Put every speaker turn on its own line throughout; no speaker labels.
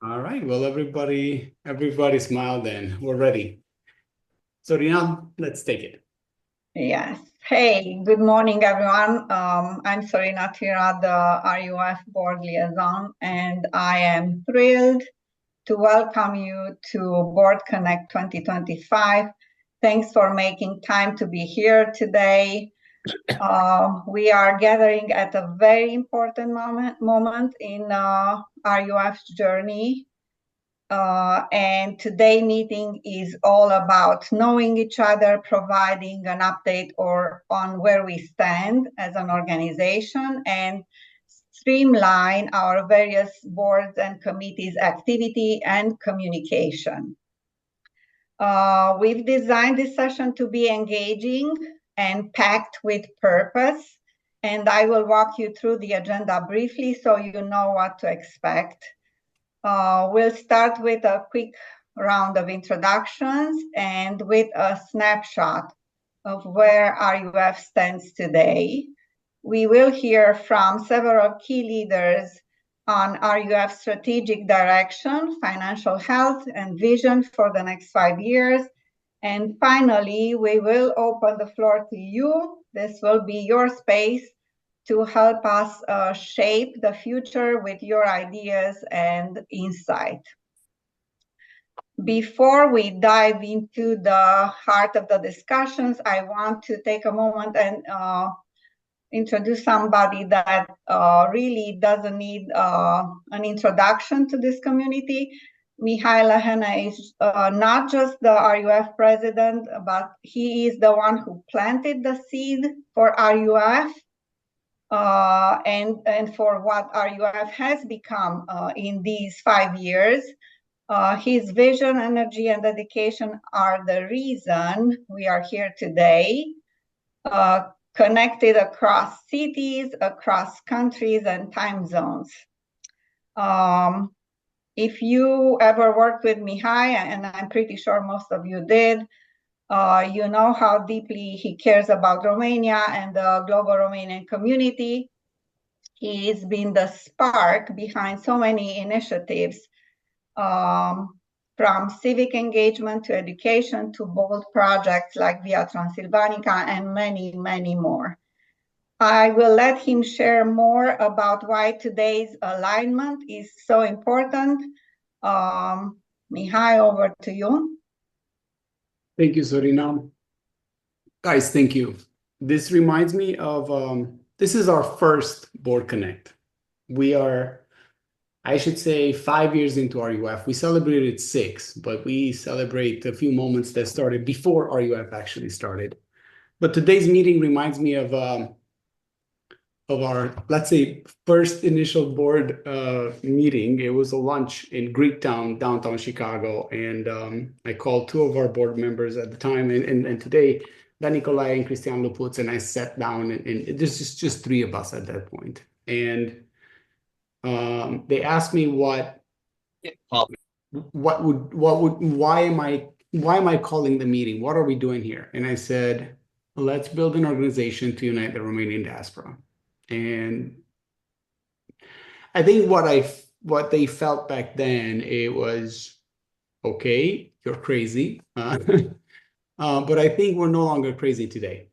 All right. Well, everybody smile then. We're ready. Sorina, let's take it.
Yes. Hey, good morning, everyone. I'm Sorina Tira, the RUF board liaison, and I am thrilled to welcome you to BoardConnect 2025. Thanks for making time to be here today. We are gathering at a very important moment in RUF's journey. And today meeting is all about knowing each other, providing an update on where we stand as an organization, and streamline our various boards and committees activity and communication. We've designed this session to be engaging and packed with purpose, and I will walk you through the agenda briefly so you know what to expect. We'll start with a quick round of introductions and with a snapshot of where RUF stands today. We will hear from several key leaders on RUF strategic direction, financial health, and vision for the next 5 years. And finally, we will open the floor to you. This will be your space to help us shape the future with your ideas and insight. Before we dive into the heart of the discussions, I want to take a moment and introduce somebody that really doesn't need an introduction to this community. Mihai Lehene is not just the RUF president, but he is the one who planted the seed for RUF. And for what RUF has become in these 5 years. His vision, energy, and dedication are the reason we are here today, connected across cities, across countries, and time zones. If you ever worked with Mihai, and I'm pretty sure most of you did, you know how deeply he cares about Romania and the global Romanian community. He's been the spark behind so many initiatives, from civic engagement to education to bold projects like Via Transilvanica and many, many more. I will let him share more about why today's alignment is so important. Mihai, over to you.
Thank you, Sorina. Guys, thank you. This reminds me of, this is our first BoardConnect. We are, I should say, 5 years into RUF. We celebrated 6, but we celebrate a few moments that started before RUF actually started. But today's meeting reminds me of our, let's say, first initial board meeting. It was a lunch in Greektown, downtown Chicago, and I called 2 of our board members at the time, and today, Dan Nicolai and Cristian Luputz, and I sat down, and there's just 3 of us at that point. And they asked me why am I calling the meeting? What are we doing here? And I said, let's build an organization to unite the Romanian diaspora. And I think what they felt back then, it was, okay, you're crazy. But I think we're no longer crazy today.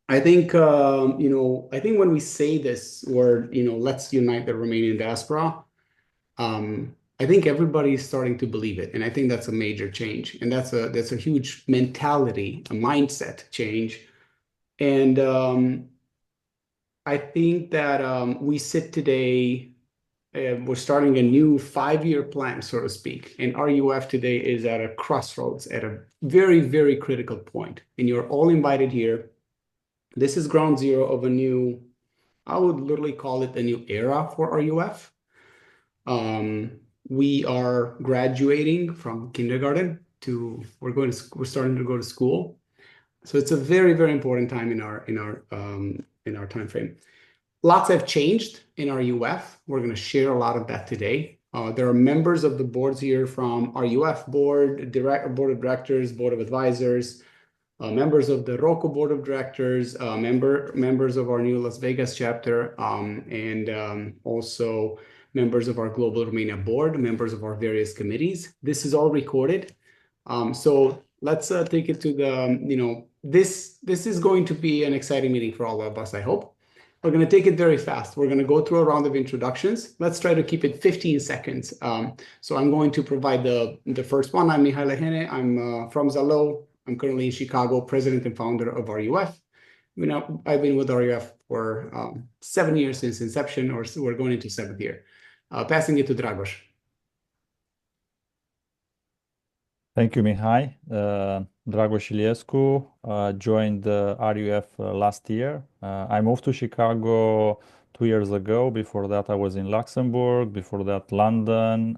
I think, I think when we say this word, let's unite the Romanian diaspora, I think everybody's starting to believe it. And I think that's a major change. And that's a huge mentality, a mindset change. And I think that we sit today, we're starting a new 5-year plan, so to speak. And RUF today is at a crossroads, at a very, very critical point. And you're all invited here. This is ground zero of a new, I would literally call it a new era for RUF. We are graduating from kindergarten to we're starting to go to school. So it's a very, very important time in our time frame. Lots have changed in RUF. We're going to share a lot of that today. There are members of the boards here from RUF board of directors, board of advisors, members of the ROCO board of directors, members of our new Las Vegas chapter, and also members of our Global Romania board, members of our various committees. This is all recorded. So let's take it to the, this is going to be an exciting meeting for all of us, I hope. We're going to take it very fast. We're going to go through a round of introductions. Let's try to keep it 15 seconds. So I'm going to provide the first one. I'm Mihai Lehene. I'm from Zalo. I'm currently in Chicago, president and founder of RUF. I've been with RUF for 7 years since inception, or so we're going into 7th year. Passing it to Dragos.
Thank you, Mihai. Dragos Iliescu, joined RUF last year. I moved to Chicago 2 years ago. Before that, I was in Luxembourg. Before that, London.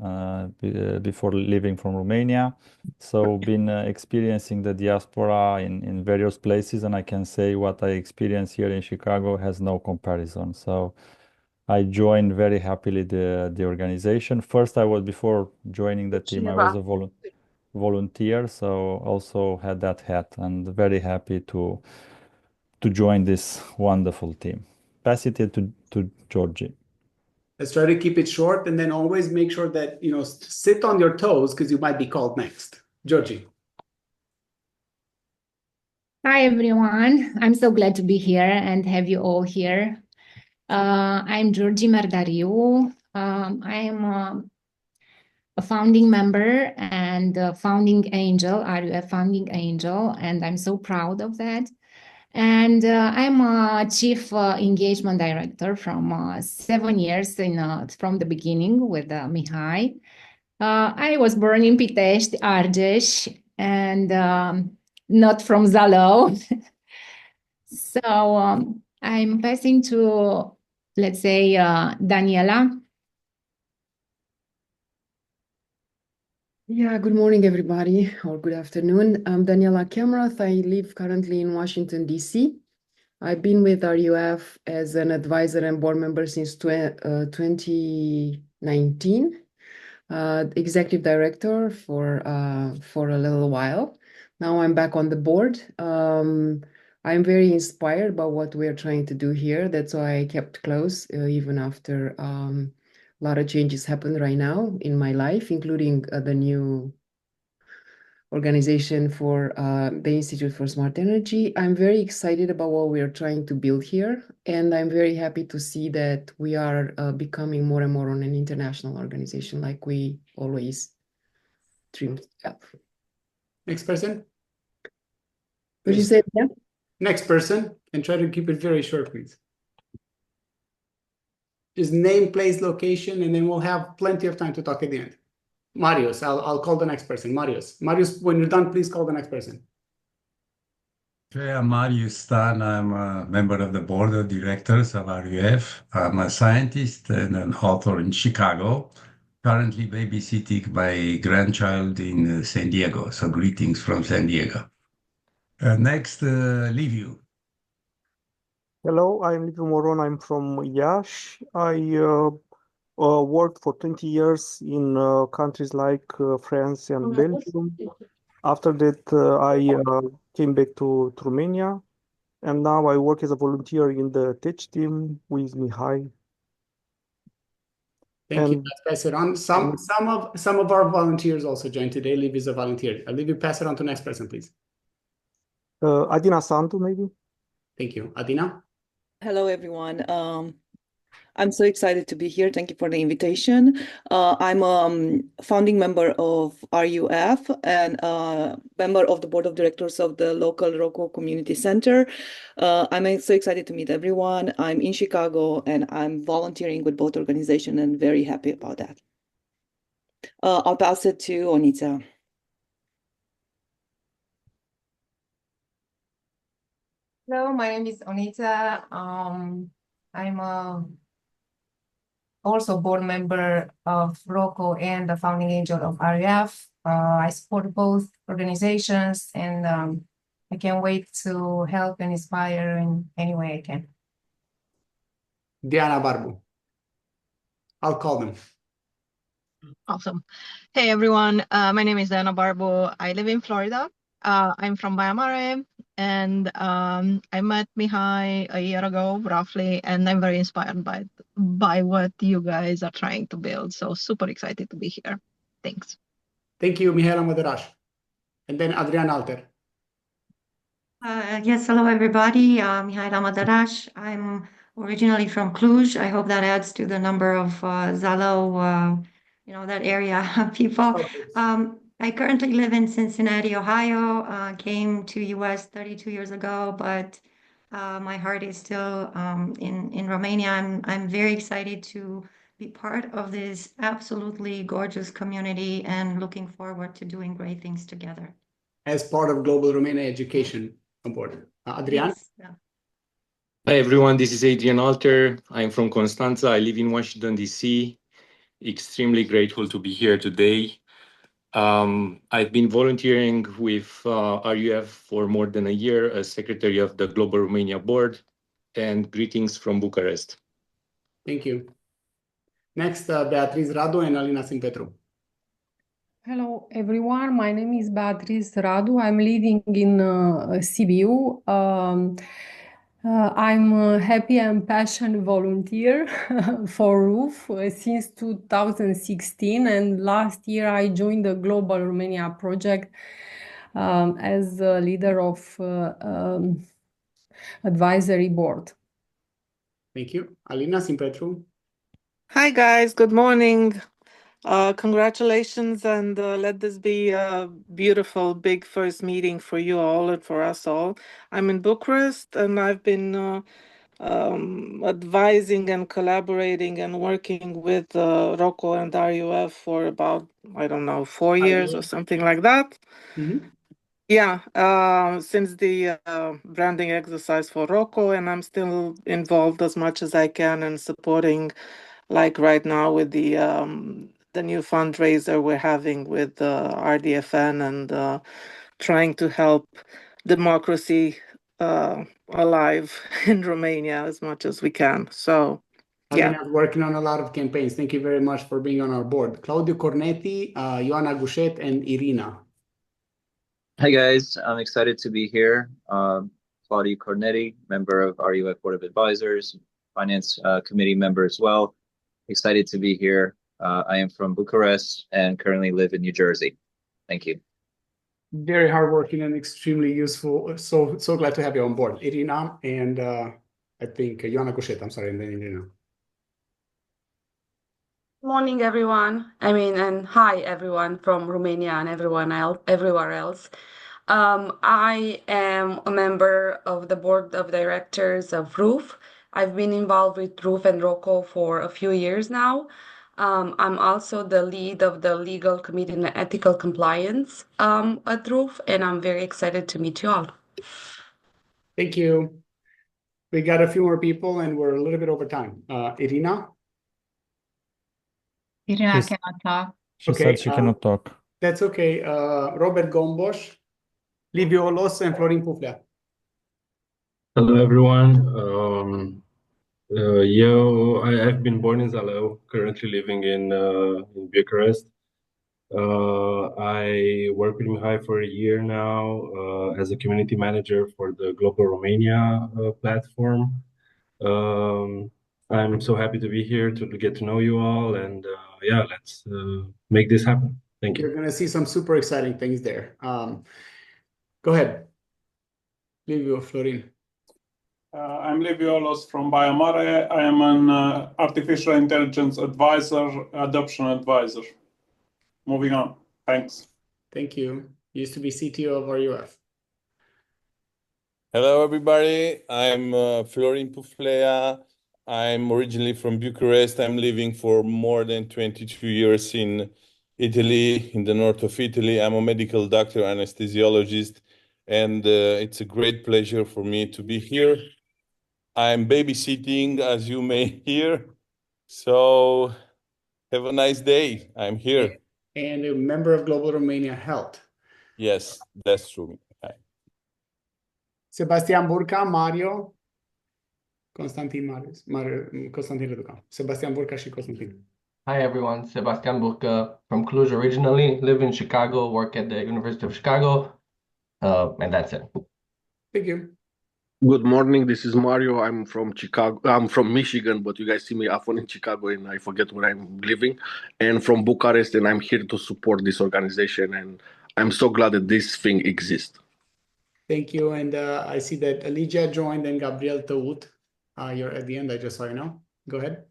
Before leaving from Romania. So been experiencing the diaspora in various places, and I can say what I experience here in Chicago has no comparison. So I joined very happily the organization. First, before joining the team, I was a volunteer, so also had that hat, and very happy to join this wonderful team. Pass it to Georgi.
Let's try to keep it short, and then always make sure that sit on your toes, because you might be called next. Georgi.
Hi everyone, I'm so glad to be here and have you all here. I'm Georgi Merdariu. I am a founding member and a founding angel, RUF founding angel, and I'm so proud of that. And I'm a chief engagement director from 7 years from the beginning with Mihai. I was born in Pitești, Argeș, and not from Zalo. So I'm passing to, let's say, Daniela.
Yeah, good morning, everybody, or good afternoon. I'm Daniela Kemrath. I live currently in Washington, D.C. I've been with RUF as an advisor and board member since 2019, executive director for a little while. Now I'm back on the board. I'm very inspired by what we're trying to do here. That's why I kept close, even after a lot of changes happen right now in my life, including the new organization for the Institute for Smart Energy. I'm very excited about what we are trying to build here, and I'm very happy to see that we are becoming more and more on an international organization like we always dreamed of.
Next person.
Would you say yeah?
Next person, and try to keep it very short, please. Just name, place, location, and then we'll have plenty of time to talk at the end. Marius, I'll call the next person. Marius, when you're done, please call the next person.
Okay, I'm Marius Stan. I'm a member of the board of directors of RUF. I'm a scientist and an author in Chicago, currently babysitting my grandchild in San Diego. So greetings from San Diego. Next, Liviu.
Hello, I'm Liviu Moron. I'm from Iași. I worked for 20 years in countries like France and Belgium. After that, I came back to Romania, and now I work as a volunteer in the tech team with Mihai.
Thank you. Let's pass it on. Some of our volunteers also joined today. Liv is a volunteer. Liv, pass it on to the next person, please.
Adina Santu, maybe.
Thank you. Adina?
Hello, everyone. I'm so excited to be here. Thank you for the invitation. I'm a founding member of RUF and a member of the board of directors of the local ROCO Community Center. I'm so excited to meet everyone. I'm in Chicago and I'm volunteering with both organizations and very happy about that. I'll pass it to Onita.
Hello, my name is Onita. I'm also board member of ROCO and the founding angel of RUF. I support both organizations and I can't wait to help and inspire in any way I can.
Diana Barbu. I'll call them.
Awesome. Hey, everyone. My name is Diana Barbo. I live in Florida. I'm from Baia Mare, And I met Mihai a year ago, roughly, and I'm very inspired by what you guys are trying to build. So super excited to be here. Thanks.
Thank you, Mihaela Madaraș. And then Adrian Alter.
Yes, hello everybody. Mihai Madaraș. I'm originally from Cluj. I hope that adds to the number of Zalo, that area of people. I currently live in Cincinnati, Ohio. Came to US 32 years ago, but my heart is still in Romania. I'm very excited to be part of this absolutely gorgeous community and looking forward to doing great things together.
As part of Global Romania Education on board. Adrian?
Yes, yeah.
Hi everyone, this is Adrian Alter. I'm from Constanța. I live in Washington, D.C. Extremely grateful to be here today. I've been volunteering with RUF for more than a year as secretary of the Global Romania Board, and greetings from Bucharest.
Thank you. Next, Beatrice Radu and Alina Simpetru.
Hello, everyone. My name is Beatrice Radu. I'm living in Sibiu. I'm a happy and passionate volunteer for RUF since 2016, and last year I joined the Global Romania project as a leader of advisory board.
Thank you. Alina Simpetru.
Hi guys, good morning. Congratulations, and let this be a beautiful, big first meeting for you all and for us all. I'm in Bucharest, and I've been advising and collaborating and working with ROCO and RUF for about, I don't know, 4 years or something like that.
Mm-hmm.
Yeah, since the branding exercise for ROCO, and I'm still involved as much as I can in supporting, like right now with the new fundraiser we're having with RDFN, and trying to help democracy alive in Romania as much as we can. So, yeah.
Alina is working on a lot of campaigns. Thank you very much for being on our board. Claudiu Cornetti, Ioana Gușet, and Irina.
Hi guys, I'm excited to be here. Claudio Cornetti, member of RUF Board of Advisors, Finance Committee member as well. Excited to be here. I am from Bucharest and currently live in New Jersey. Thank you.
Very hardworking and extremely useful. So glad to have you on board. Irina and I think Ioana Gușet, I'm sorry, and then Irina.
Morning, everyone. And hi, everyone from Romania and everywhere else. I am a member of the board of directors of RUF. I've been involved with RUF and ROCO for a few years now. I'm also the lead of the legal committee and ethical compliance at RUF, and I'm very excited to meet you all.
Thank you. We got a few more people, and we're a little bit over time. Irina?
Irina cannot talk.
She said she cannot talk.
That's okay. Robert Gombos, Liviu Olos, and Florin Puflea.
Hello, everyone. I've been born in Zalău, currently living in Bucharest. I work with Mihai for a year now as a community manager for the Global Romania platform. I'm so happy to be here to get to know you all, and yeah, let's make this happen. Thank you.
You're going to see some super exciting things there. Go ahead. Liviu, Florin.
I'm Liviu Olos from Baia Mare. I am an artificial intelligence advisor, adoption advisor. Moving on. Thanks.
Thank you. Used to be CTO of RUF.
Hello, everybody. I'm Florin Puflea. I'm originally from Bucharest. I'm living for more than 22 years in Italy, in the north of Italy. I'm a medical doctor, anesthesiologist, and it's a great pleasure for me to be here. I'm babysitting, as you may hear. So have a nice day. I'm here.
And a member of Global Romania Health.
Yes, that's true. Hi.
Sebastian Burca, Mario, Constantin Răducan. Sebastian Burca și Constantin.
Hi everyone, Sebastian Burca from Cluj originally, live in Chicago, work at the University of Chicago, and that's it.
Thank you.
Good morning. This is Mario. I'm from Chicago. I'm from Michigan, but you guys see me often in Chicago, and I forget where I'm living. And from Bucharest, and I'm here to support this organization. And I'm so glad that this thing exists.
Thank you. And I see that Alicia joined and Gabriel Taut. You're at the end. I just saw you now. Go ahead.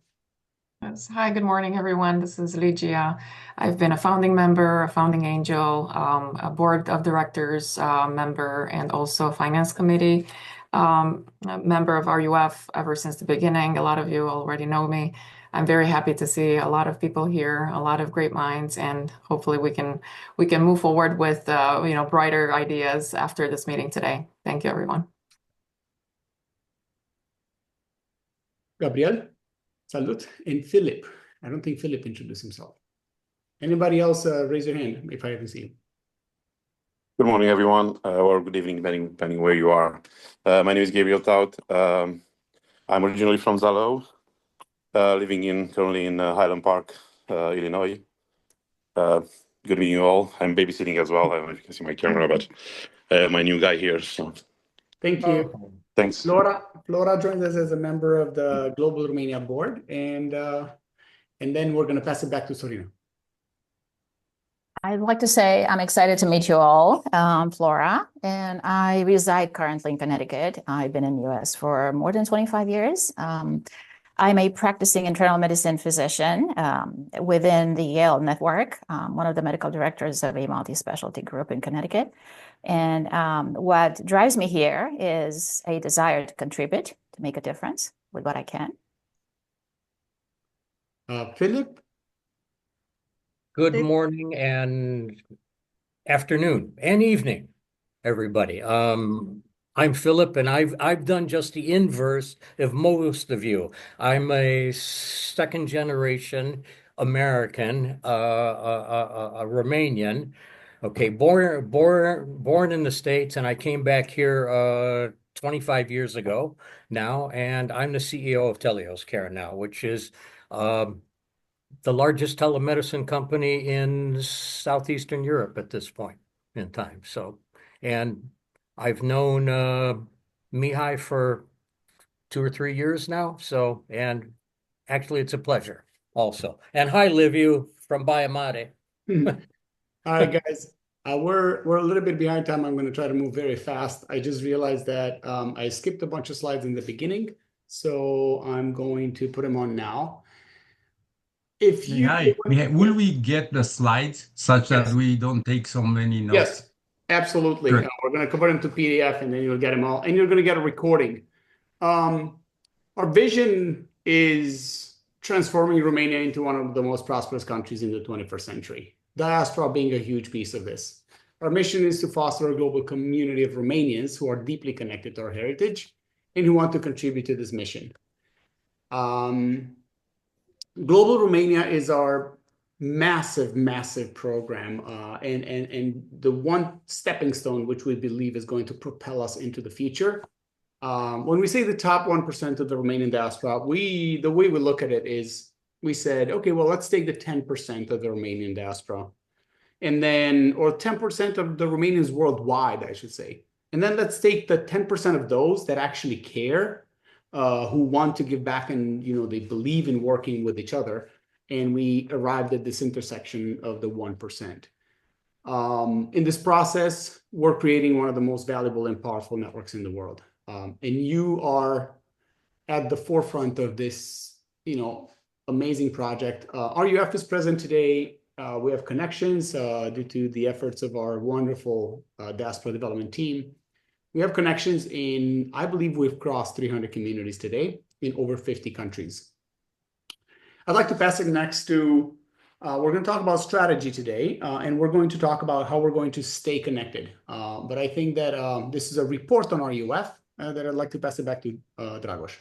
Yes. Hi, good morning, everyone. This is Ligia. I've been a founding member, a founding angel, a board of directors member, and also a finance committee a member of RUF ever since the beginning. A lot of you already know me. I'm very happy to see a lot of people here, a lot of great minds, and hopefully we can move forward with brighter ideas after this meeting today. Thank you, everyone.
Gabriel, salute, and Philip. I don't think Philip introduced himself. Anybody else raise your hand if I haven't seen you.
Good morning, everyone, or good evening, depending where you are. My name is Gabriel Taut. I'm originally from Zalo, living currently in Highland Park, Illinois. Good meeting you all. I'm babysitting as well. I don't know if you can see my camera, but my new guy here. So
thank you.
Thanks.
Flora joins us as a member of the Global Romania board, and then we're going to pass it back to Sorina.
I'd like to say I'm excited to meet you all, Flora, and I reside currently in Connecticut. I've been in the US for more than 25 years. I'm a practicing internal medicine physician within the Yale network, one of the medical directors of a multi-specialty group in Connecticut. And what drives me here is a desire to contribute, to make a difference with what I can.
Philip?
Good morning and afternoon and evening, everybody. I'm Philip, and I've done just the inverse of most of you. I'm a second generation American, a Romanian. Okay, born in the States, and I came back here 25 years ago now, and I'm the CEO of Telios Care now, which is the largest telemedicine company in Southeastern Europe at this point in time. So, and I've known Mihai for 2 or 3 years now. So, and actually it's a pleasure also. And hi, Liviu from Baia
All right, guys. We're a little bit behind time. I'm going to try to move very fast. I just realized that I skipped a bunch of slides in the beginning. So I'm going to put them on now.
Mihai, will we get the slides such that we don't take so many notes?
Yes, absolutely.
Great.
We're going to convert them to PDF, and then you'll get them all, and you're going to get a recording. Our vision is transforming Romania into one of the most prosperous countries in the 21st century. Diaspora being a huge piece of this. Our mission is to foster a global community of Romanians who are deeply connected to our heritage and who want to contribute to this mission. Global Romania is our massive program, and the one stepping stone which we believe is going to propel us into the future. When we say the top 1% of the Romanian diaspora, the way we look at it is we said, okay, well, let's take the 10% of the Romanian diaspora, and then, or 10% of the Romanians worldwide, I should say. And then let's take the 10% of those that actually care, who want to give back, and they believe in working with each other, and we arrived at this intersection of the 1%. In this process, we're creating one of the most valuable and powerful networks in the world, and you are at the forefront of this amazing project. RUF is present today. We have connections due to the efforts of our wonderful diaspora development team. We have connections in, I believe we've crossed 300 communities today in over 50 countries. I'd like to pass it next to, we're going to talk about strategy today, and we're going to talk about how we're going to stay connected. But I think that this is a report on RUF that I'd like to pass it back to Dragos.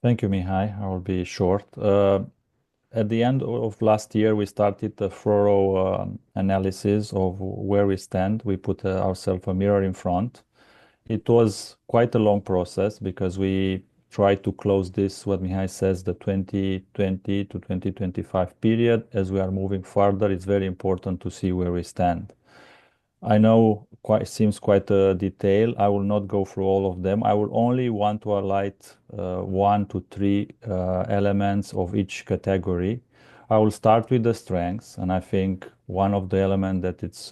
Thank you, Mihai. I will be short. At the end of last year, we started a thorough analysis of where we stand. We put ourselves a mirror in front. It was quite a long process because we tried to close this, what Mihai says, the 2020 to 2025 period. As we are moving further, it's very important to see where we stand. I know seems quite a detail. I will not go through all of them. I will only want to highlight 1 to 3 elements of each category. I will start with the strengths, and I think one of the elements that it's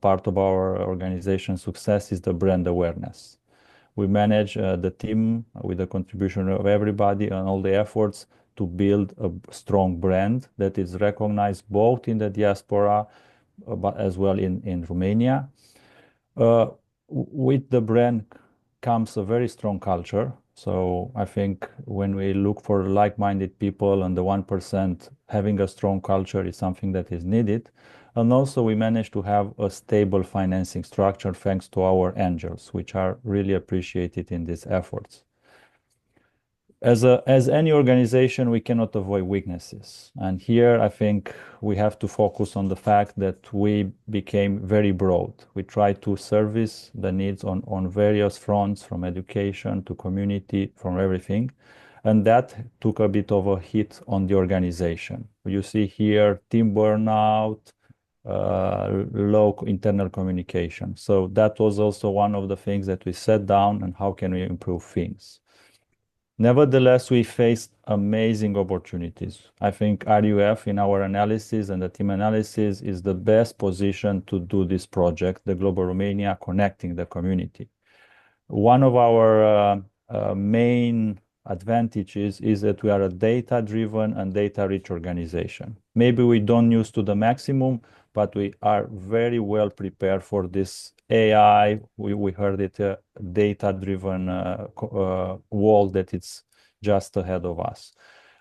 part of our organization success is the brand awareness. We manage the team with the contribution of everybody and all the efforts to build a strong brand that is recognized both in the diaspora but as well in Romania. With the brand comes a very strong culture. So I think when we look for like-minded people and the 1%, having a strong culture is something that is needed. And also we managed to have a stable financing structure thanks to our angels, which are really appreciated in these efforts. As any organization, we cannot avoid weaknesses. And here I think we have to focus on the fact that we became very broad. We try to service the needs on various fronts, from education to community, from everything. And that took a bit of a hit on the organization. You see here team burnout, low internal communication. So that was also one of the things that we sat down and how can we improve things. Nevertheless, we faced amazing opportunities. I think RUF in our analysis and the team analysis is the best position to do this project, the Global Romania, connecting the community. One of our main advantages is that we are a data-driven and data-rich organization. Maybe we don't use to the maximum, but we are very well prepared for this AI. We heard it, data-driven world that it's just ahead of us.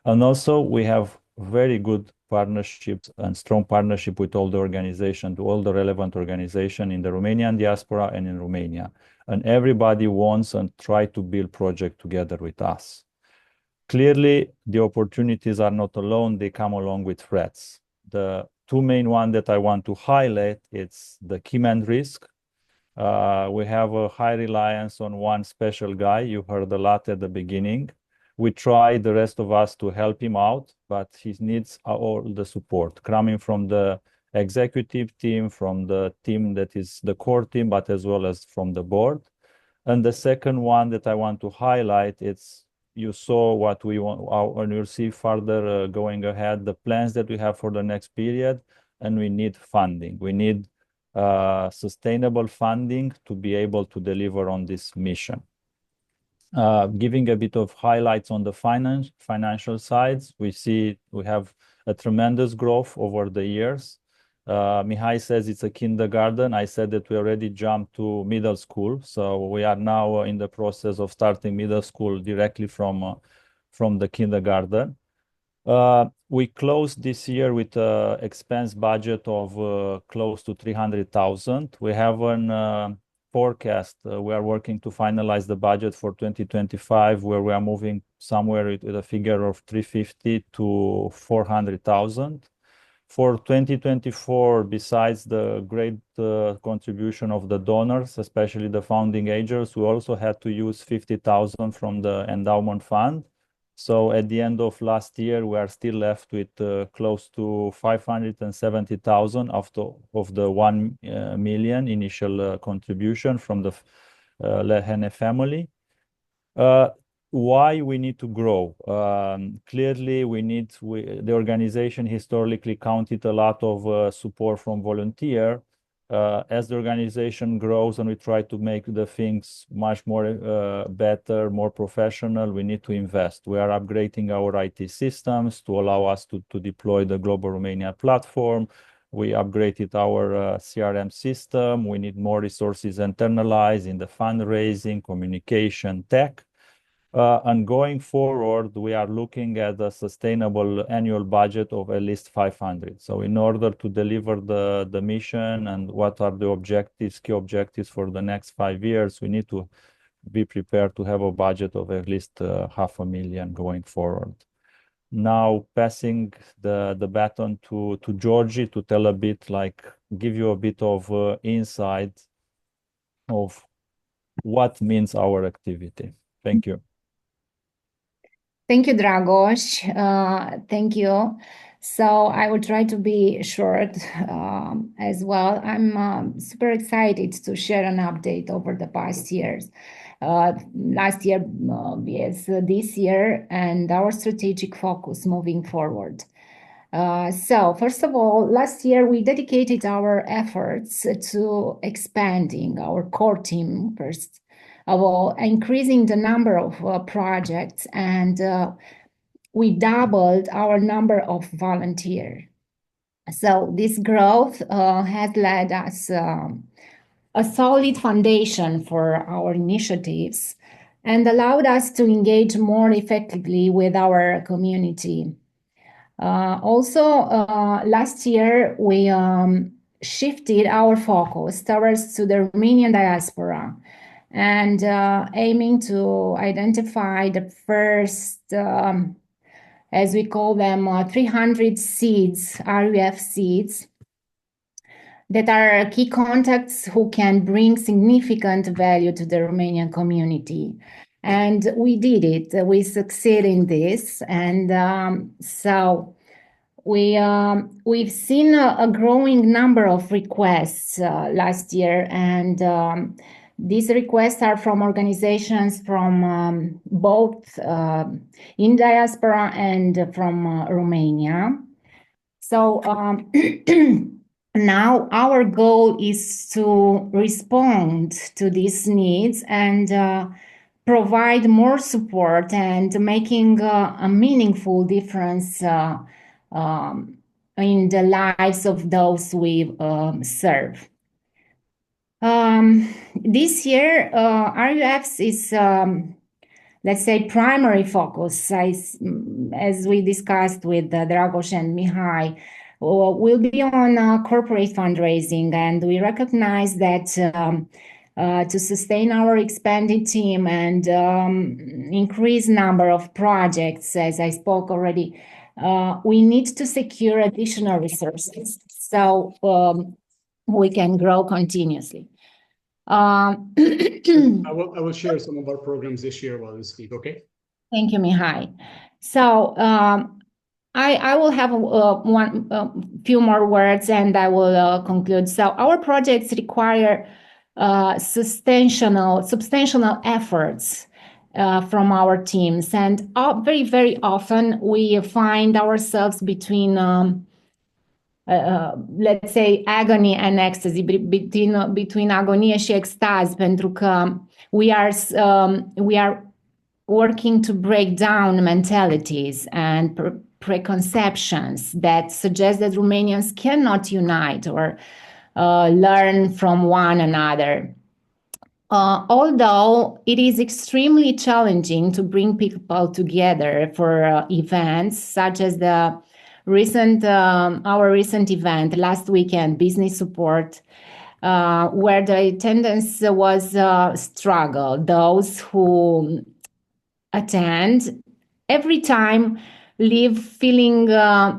And also we have very good partnerships and strong partnership with all the organization, all the relevant organization in the Romanian diaspora and in Romania. And everybody wants and try to build project together with us. Clearly, the opportunities are not alone, they come along with threats. The two main ones that I want to highlight, it's the key man risk. We have a high reliance on one special guy. You heard a lot at the beginning. We try, the rest of us, to help him out, but he needs all the support coming from the executive team, from the team that is the core team, but as well as from the board. And the second one that I want to highlight, it's you saw what we want, and you'll see further going ahead, the plans that we have for the next period, and we need funding. We need sustainable funding to be able to deliver on this mission. Giving a bit of highlights on the financial sides, we see we have a tremendous growth over the years. Mihai says it's a kindergarten. I said that we already jumped to middle school. So we are now in the process of starting middle school directly from the kindergarten. We closed this year with an expense budget of close to 300,000. We have an forecast. We are working to finalize the budget for 2025, where we are moving somewhere with a figure of 350 to 400,000. For 2024, besides the great contribution of the donors, especially the founding angels, we also had to use 50,000 from the endowment fund. So at the end of last year, we are still left with close to 570,000 of the 1 million initial contribution from the Lehene family. Why we need to grow? Clearly, the organization historically counted a lot of support from volunteer. As the organization grows and we try to make the things much more better, more professional, we need to invest. We are upgrading our IT systems to allow us to deploy the Global Romania platform. We upgraded our CRM system. We need more resources internalized in the fundraising, communication, tech. And going forward, we are looking at a sustainable annual budget of at least 500. So in order to deliver the mission and what are the objectives, key objectives for the next 5 years, we need to be prepared to have a budget of at least 500,000 going forward. Now passing the baton to Georgi to tell a bit, give you a bit of insight of what means our activity. Thank you.
Thank you, Dragos. Thank you. So I will try to be short as well. I'm super excited to share an update over the past years. Last year, yes, this year, and our strategic focus moving forward. So first of all, last year we dedicated our efforts to expanding our core team first of all, increasing the number of projects, and we doubled our number of volunteers. So this growth has led us a solid foundation for our initiatives and allowed us to engage more effectively with our community. Also, last year we shifted our focus towards to the Romanian diaspora and aiming to identify the first, as we call them, 300 seeds, RUF seeds, that are key contacts who can bring significant value to the Romanian community. And we did it. We succeeded in this. And so we've seen a growing number of requests last year. And these requests are from organizations from both in diaspora and from Romania. So now our goal is to respond to these needs and provide more support and making a meaningful difference in the lives of those we serve. This year, RUFs is, let's say, primary focus, as we discussed with Dragos and Mihai, will be on corporate fundraising, and we recognize that to sustain our expanded team and increase number of projects, as I spoke already, we need to secure additional resources so we can grow continuously.
I will share some of our programs this year while we speak, okay?
Thank you, Mihai. So I will have few more words and I will conclude. So our projects require substantial efforts from our teams, and very, very often we find ourselves between let's say agony and ecstasy, between agonie și extaz, pentru că we are working to break down mentalities and preconceptions that suggest that Romanians cannot unite or learn from one another. Although it is extremely challenging to bring people together for events such as our recent event last weekend, business support, where the attendance was struggle. Those who attend every time leave feeling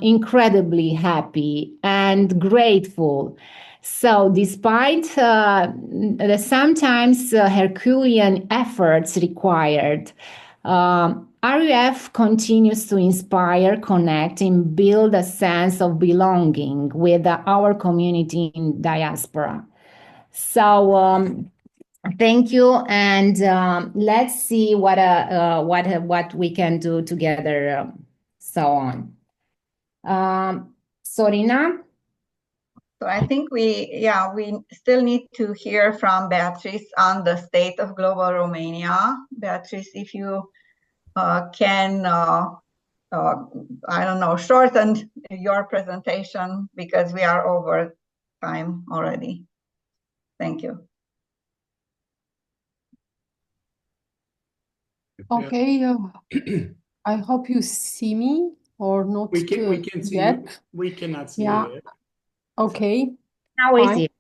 incredibly happy and grateful. So despite the sometimes Herculean efforts required, RUF continues to inspire, connect, and build a sense of belonging with our community in diaspora. So thank you, and let's see what we can do together. So on. Sorina?
So I think we still need to hear from Beatrice on the state of global Romania. Beatrice, if you can, I don't know, shorten your presentation because we are over time already. Thank you.
Okay, I hope you see me or not.
We can see
yet.
you. We cannot see
Yeah.
you yet.
Okay.
Now we see.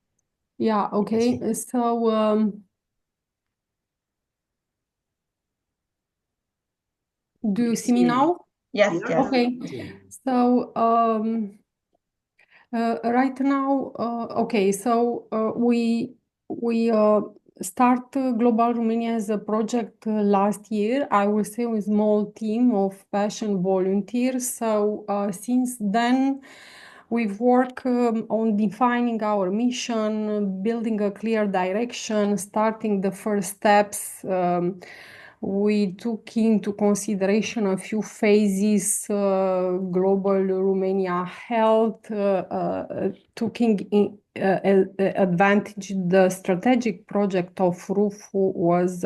Yeah, okay. So do you see me now?
Yes, yes.
Okay. So right now, okay, so we start Global Romania as a project last year, I will say with a small team of passion volunteers. So since then, we've worked on defining our mission, building a clear direction, starting the first steps. We took into consideration a few phases, global Romania health, took in advantage the strategic project of RUF was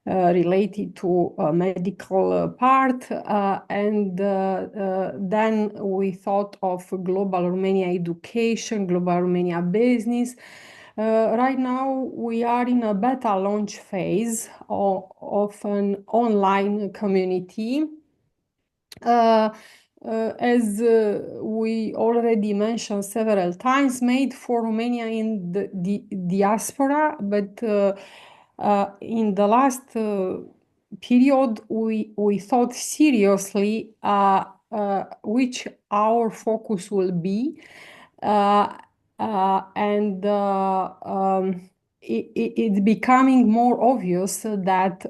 related to a medical part, and then we thought of global Romania education, global Romania business. Right now, we are in a beta launch phase of an online community. As we already mentioned several times, made for Romania in the diaspora, but in the last period, we thought seriously which our focus will be. It's becoming more obvious that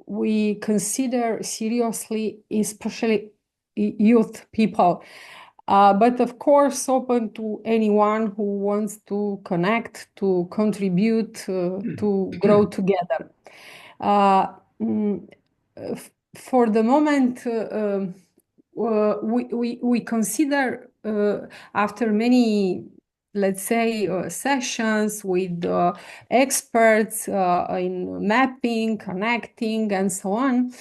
we consider seriously, especially youth people, but of course open to anyone who wants to connect, to contribute, to grow together. For the moment, we consider after many, let's say, sessions with experts in mapping, connecting, and so on,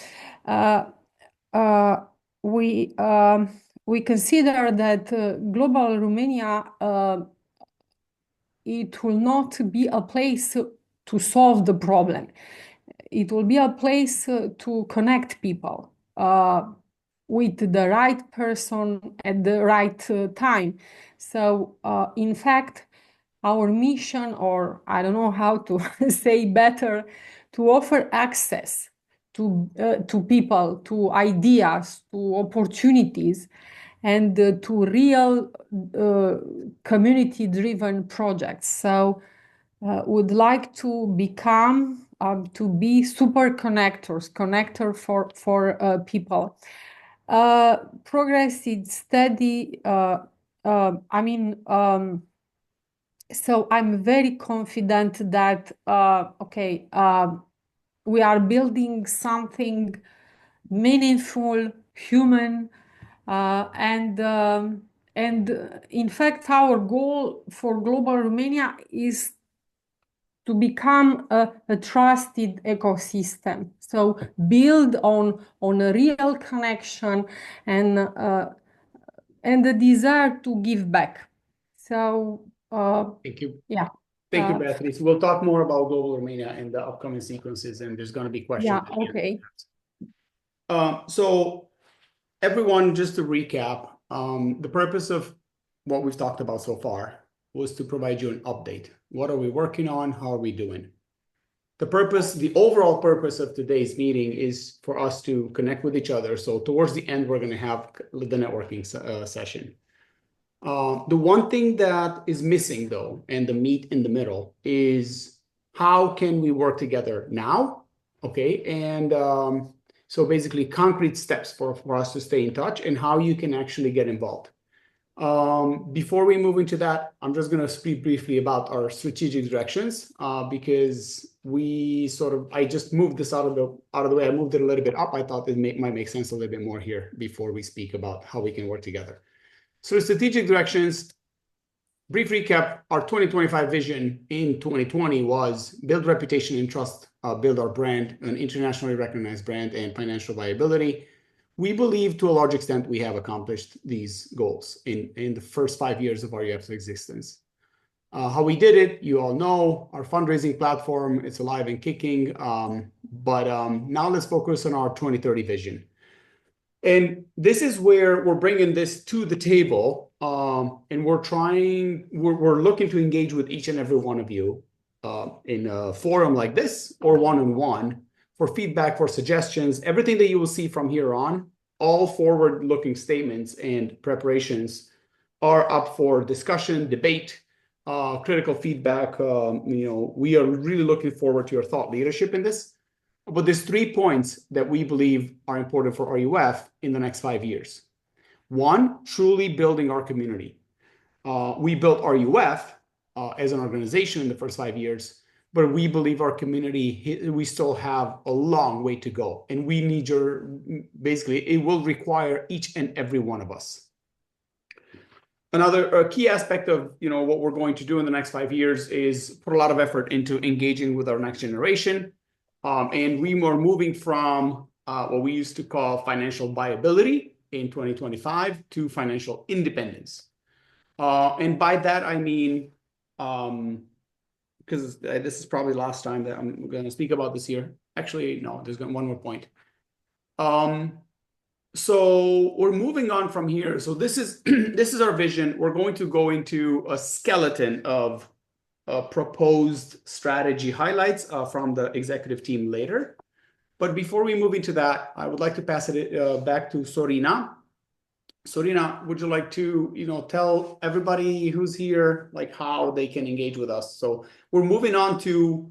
we consider that global Romania it will not be a place to solve the problem. It will be a place to connect people with the right person at the right time. So, in fact, our mission, or I don't know how to say better, to offer access to people, to ideas, to opportunities, and to real community-driven projects. So, would like to become to be super connector for people. Progress is steady. So I'm very confident that we are building something meaningful, human, and in fact, our goal for Global Romania is to become a trusted ecosystem. So build on a real connection and the desire to give back. So
thank you.
Yeah.
Thank you, Beatrice. We'll talk more about Global Romania in the upcoming sequences, and there's going to be questions.
Yeah. Okay.
So everyone, just to recap, the purpose of what we've talked about so far was to provide you an update. What are we working on? How are we doing? The overall purpose of today's meeting is for us to connect with each other. So towards the end, we're going to have the networking session. The one thing that is missing, though, and the meat in the middle, is how can we work together now? Okay. And so basically concrete steps for us to stay in touch and how you can actually get involved. Before we move into that, I'm just going to speak briefly about our strategic directions because I just moved this out of the way. I moved it a little bit up. I thought it might make sense a little bit more here before we speak about how we can work together. So strategic directions, brief recap, our 2025 vision in 2020 was build reputation and trust, build our brand, an internationally recognized brand, and financial viability. We believe to a large extent we have accomplished these goals in the first 5 years of RUF's existence. How we did it, you all know, our fundraising platform, it's alive and kicking. But now let's focus on our 2030 vision. And this is where we're bringing this to the table, and we're looking to engage with each and every one of you in a forum like this or one-on-one for feedback, for suggestions. Everything that you will see from here on, all forward-looking statements and preparations are up for discussion, debate, critical feedback. We are really looking forward to your thought leadership in this. But there's 3 points that we believe are important for RUF in the next 5 years. One, truly building our community. We built RUF as an organization in the first 5 years, but we believe our community, we still have a long way to go. And we need basically, it will require each and every one of us. Another key aspect of what we're going to do in the next 5 years is put a lot of effort into engaging with our next generation. And we were moving from what we used to call financial viability in 2025 to financial independence. And by that, I mean, because this is probably the last time that I'm going to speak about this here. Actually, no, there's one more point. So we're moving on from here. So this is our vision. We're going to go into a skeleton of proposed strategy highlights from the executive team later. But before we move into that, I would like to pass it back to Sorina. Sorina, would you like to tell everybody who's here how they can engage with us? So we're moving on to,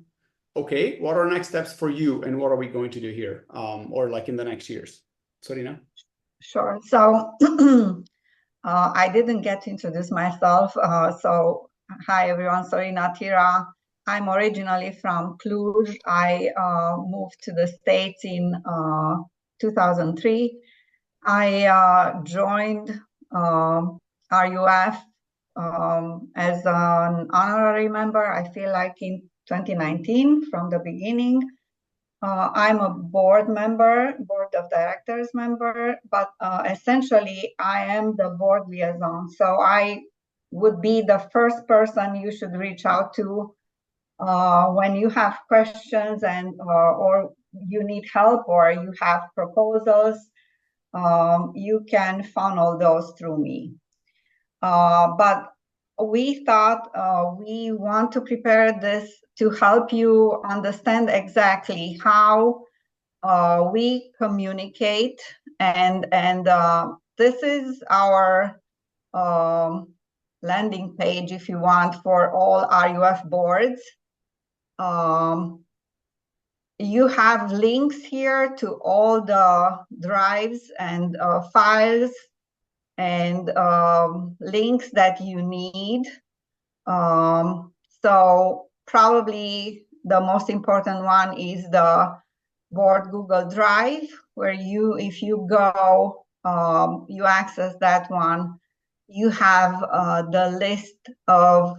okay, what are next steps for you and what are we going to do here or in the next years? Sorina?
Sure. So I didn't get to introduce myself. So hi, everyone. Sorina, Tira. I'm originally from Cluj. I moved to the States in 2003. I joined RUF as an honorary member, I feel like in 2019 from the beginning. I'm a board of directors member, but essentially I am the board liaison. So I would be the first person you should reach out to when you have questions and or you need help or you have proposals. You can funnel those through me. But we thought we want to prepare this to help you understand exactly how we communicate, and this is our landing page, if you want, for all RUF boards. You have links here to all the drives and files and links that you need. So probably the most important one is the board Google Drive, where if you go, you access that one, you have the list of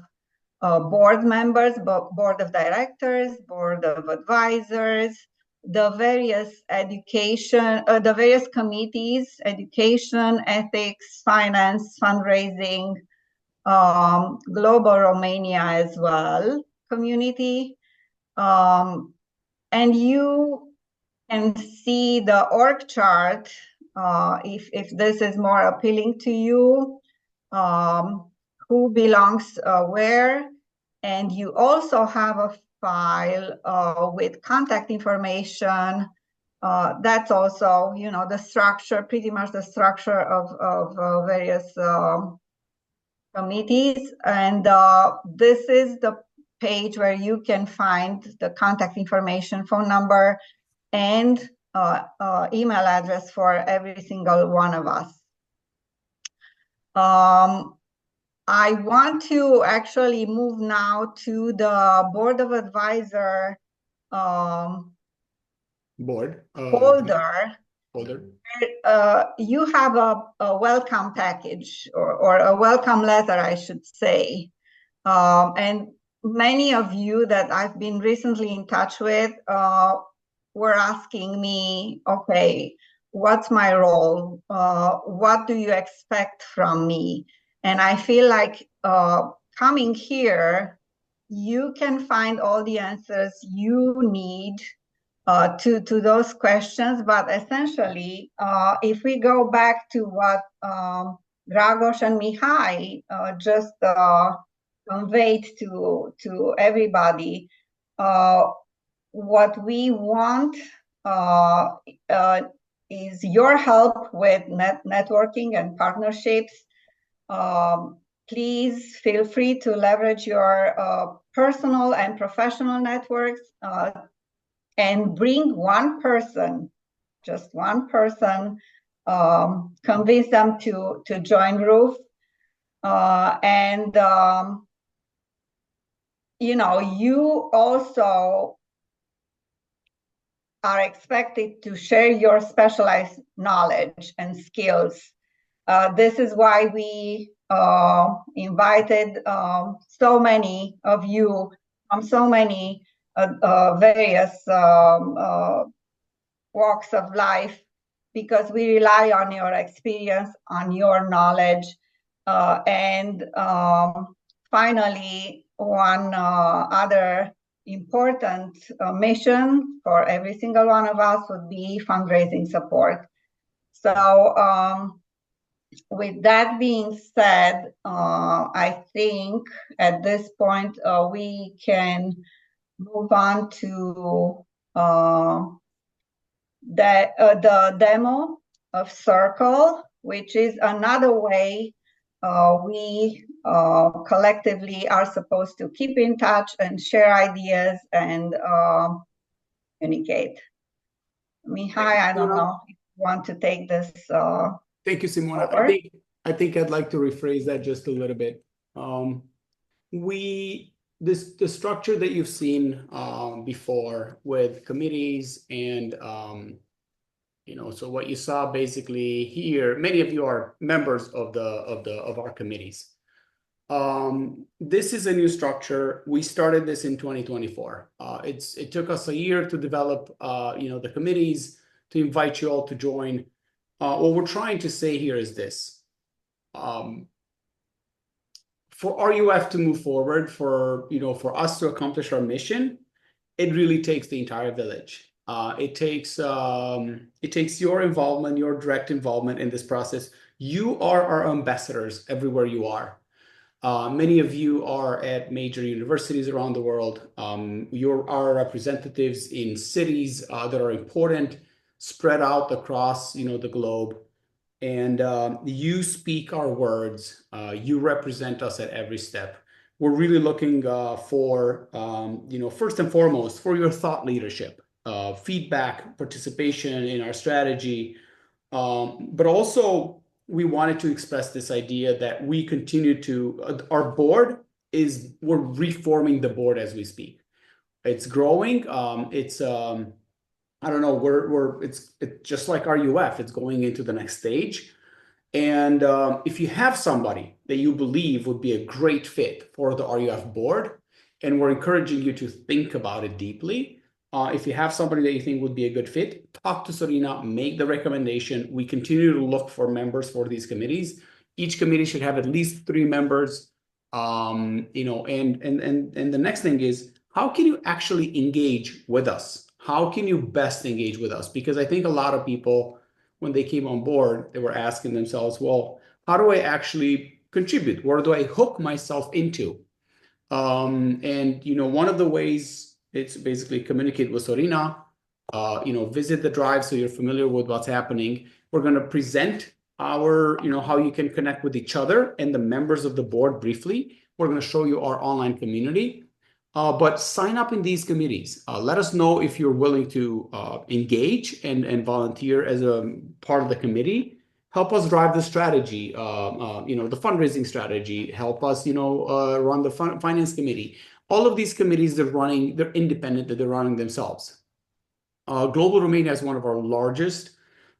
board members, board of directors, board of advisors, the various the various committees, education, ethics, finance, fundraising, Global Romania as well, community. And you can see the org chart if this is more appealing to you, who belongs where. And you also have a file with contact information. That's also, the structure, pretty much the structure of various committees. And this is the page where you can find the contact information, phone number, and email address for every single one of us. I want to actually move now to the Board of Advisor folder. You have a welcome package or a welcome letter, I should say. And many of you that I've been recently in touch with were asking me, okay, what's my role? What do you expect from me? And I feel like coming here, you can find all the answers you need to those questions. But essentially, if we go back to what Dragos and Mihai just conveyed to everybody, what we want is your help with networking and partnerships. please feel free to leverage your personal and professional networks and bring one person, just one person, convince them to join RUF. You also are expected to share your specialized knowledge and skills. This is why we invited so many of you from so many various walks of life, because we rely on your experience, on your knowledge. Finally, one other important mission for every single one of us would be fundraising support. So with that being said, I think at this point we can move on to the demo of Circle, which is another way we collectively are supposed to keep in touch and share ideas and communicate. Mihai, I don't know if you want to take this.
Thank you, Simona. I think I'd like to rephrase that just a little bit. The structure that you've seen before with committees and so what you saw basically here, many of you are members of our committees. This is a new structure. We started this in 2024. It took us a year to develop the committees, to invite you all to join. What we're trying to say here is this. For RUF to move forward, for us to accomplish our mission, it really takes the entire village. It takes your involvement, your direct involvement in this process. You are our ambassadors everywhere you are. Many of you are at major universities around the world. You're our representatives in cities that are important, spread out across the globe. And you speak our words. You represent us at every step. We're really looking for, first and foremost, for your thought leadership, feedback, participation in our strategy. But also, we wanted to express this idea that we continue to, our board we're reforming the board as we speak. It's growing. I don't know, it's just like RUF, it's going into the next stage. And if you have somebody that you believe would be a great fit for the RUF board, and we're encouraging you to think about it deeply, if you have somebody that you think would be a good fit, talk to Sorina, make the recommendation. We continue to look for members for these committees. Each committee should have at least 3 members. And the next thing is, how can you actually engage with us? How can you best engage with us? Because I think a lot of people, when they came on board, they were asking themselves, well, how do I actually contribute? Where do I hook myself into? One of the ways, it's basically communicate with Sorina, visit the drive so you're familiar with what's happening. We're going to present how you can connect with each other and the members of the board briefly. We're going to show you our online community. But sign up in these committees. Let us know if you're willing to engage and volunteer as a part of the committee. Help us drive the strategy, the fundraising strategy. Help us, run the finance committee. All of these committees, they're independent, that they're running themselves. Global Romania is one of our largest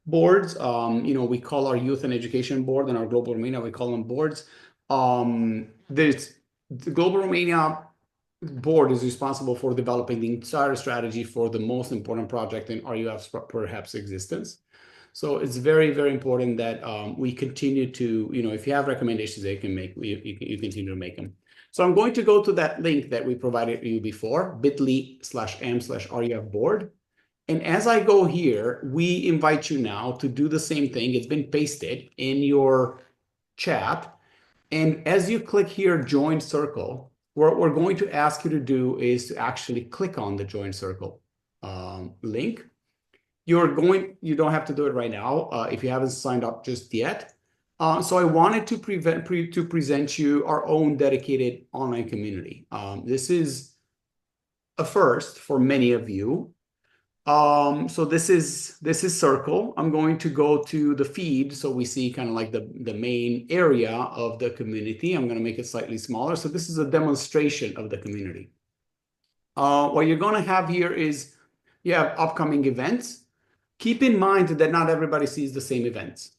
boards. We call our youth and education board and our Global Romania, we call them boards. The Global Romania board is responsible for developing the entire strategy for the most important project in RUF's perhaps existence. So it's very, very important that we continue to, if you have recommendations that you can make, you continue to make them. So I'm going to go to that link that we provided you before, bit.ly/m/RUF board. And as I go here, we invite you now to do the same thing. It's been pasted in your chat. And as you click here, join circle, what we're going to ask you to do is to actually click on the join circle link. You don't have to do it right now if you haven't signed up just yet. So I wanted to present you our own dedicated online community. This is a first for many of you. So this is Circle. I'm going to go to the feed so we see kind of like the main area of the community. I'm going to make it slightly smaller. So this is a demonstration of the community. What you're going to have here is you have upcoming events. Keep in mind that not everybody sees the same events.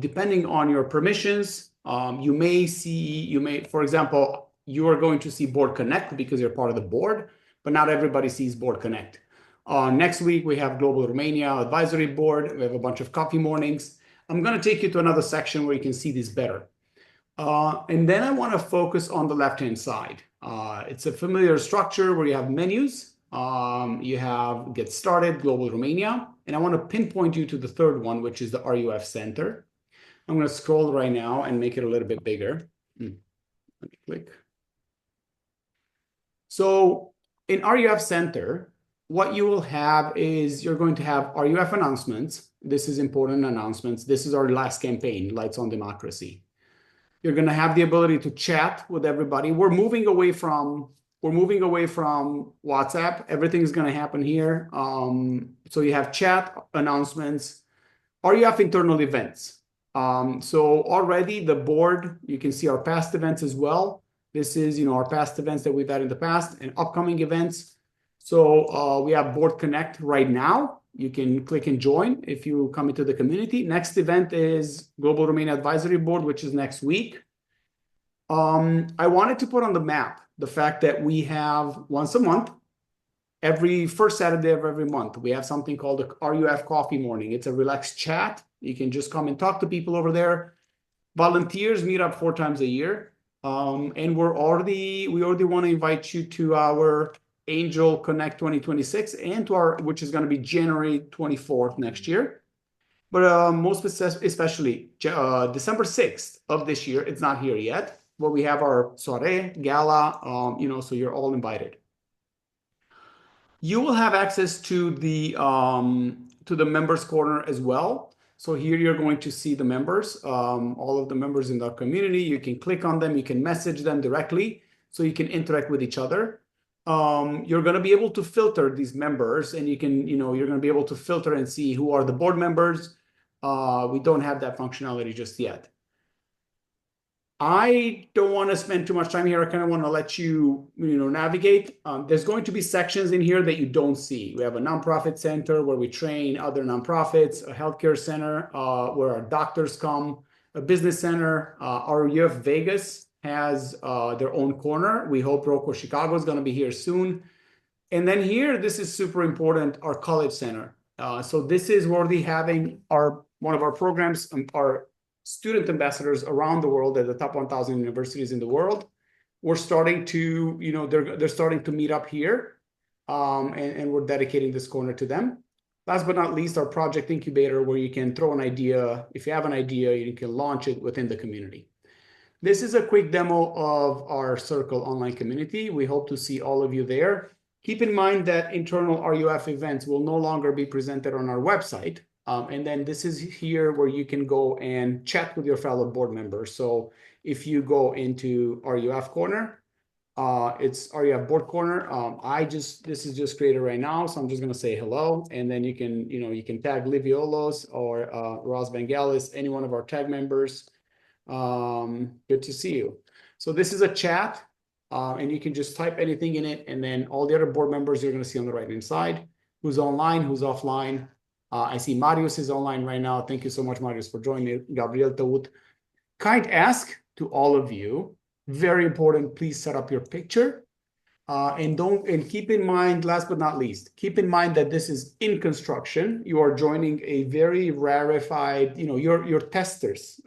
Depending on your permissions, for example, you are going to see BoardConnect because you're part of the board, but not everybody sees BoardConnect. Next week, we have Global Romania Advisory Board. We have a bunch of coffee mornings. I'm going to take you to another section where you can see this better. And then I want to focus on the left-hand side. It's a familiar structure where you have menus. You have Get Started, Global Romania. And I want to pinpoint you to the third one, which is the RUF Center. I'm going to scroll right now and make it a little bit bigger. Let me click. So in RUF Center, what you will have is you're going to have RUF announcements. This is important announcements. This is our last campaign, Lights on Democracy. You're going to have the ability to chat with everybody. We're moving away from WhatsApp. Everything is going to happen here. So you have chat, announcements, or you have internal events. So already the board, you can see our past events as well. This is, our past events that we've had in the past and upcoming events. So we have BoardConnect right now. You can click and join if you come into the community. Next event is Global Romania Advisory Board, which is next week. I wanted to put on the map the fact that we have once a month, every first Saturday of every month, we have something called the RUF Coffee Morning. It's a relaxed chat. You can just come and talk to people over there. Volunteers meet up 4 times a year. And we already want to invite you to our Angel Connect 2026 and to our, which is going to be January 24th next year. But most especially December 6th of this year, it's not here yet, but we have our soirée, gala, so you're all invited. You will have access to the members corner as well. So here you're going to see the members, all of the members in the community. You can click on them, you can message them directly, so you can interact with each other. You're going to be able to filter these members, and you can, you're going to be able to filter and see who are the board members. We don't have that functionality just yet. I don't want to spend too much time here. I kind of want to let you, navigate. There's going to be sections in here that you don't see. We have a nonprofit center where we train other nonprofits, a healthcare center where our doctors come, a business center. Our RUF Vegas has their own corner. We hope Rocco Chicago is going to be here soon. And then here, this is super important, our college center. So this is where we're having one of our programs, our student ambassadors around the world at the top 1,000 universities in the world. We're starting to, they're starting to meet up here, and we're dedicating this corner to them. Last but not least, our project incubator, where you can throw an idea. If you have an idea, you can launch it within the community. This is a quick demo of our Circle online community. We hope to see all of you there. Keep in mind that internal RUF events will no longer be presented on our website. And then this is here where you can go and chat with your fellow board members. So if you go into RUF corner, it's RUF board corner. This is just created right now. So I'm just going to say hello. And then you can tag Liviolos or Ross Vangelis, any one of our tag members. Good to see you. So this is a chat, and you can just type anything in it. And then all the other board members you're going to see on the right-hand side, who's online, who's offline. I see Marius is online right now. Thank you so much, Marius, for joining. Gabriel Taut. Kind ask to all of you, very important, please set up your picture. And keep in mind, last but not least, keep in mind that this is in construction. You are joining a very rarefied, your testers.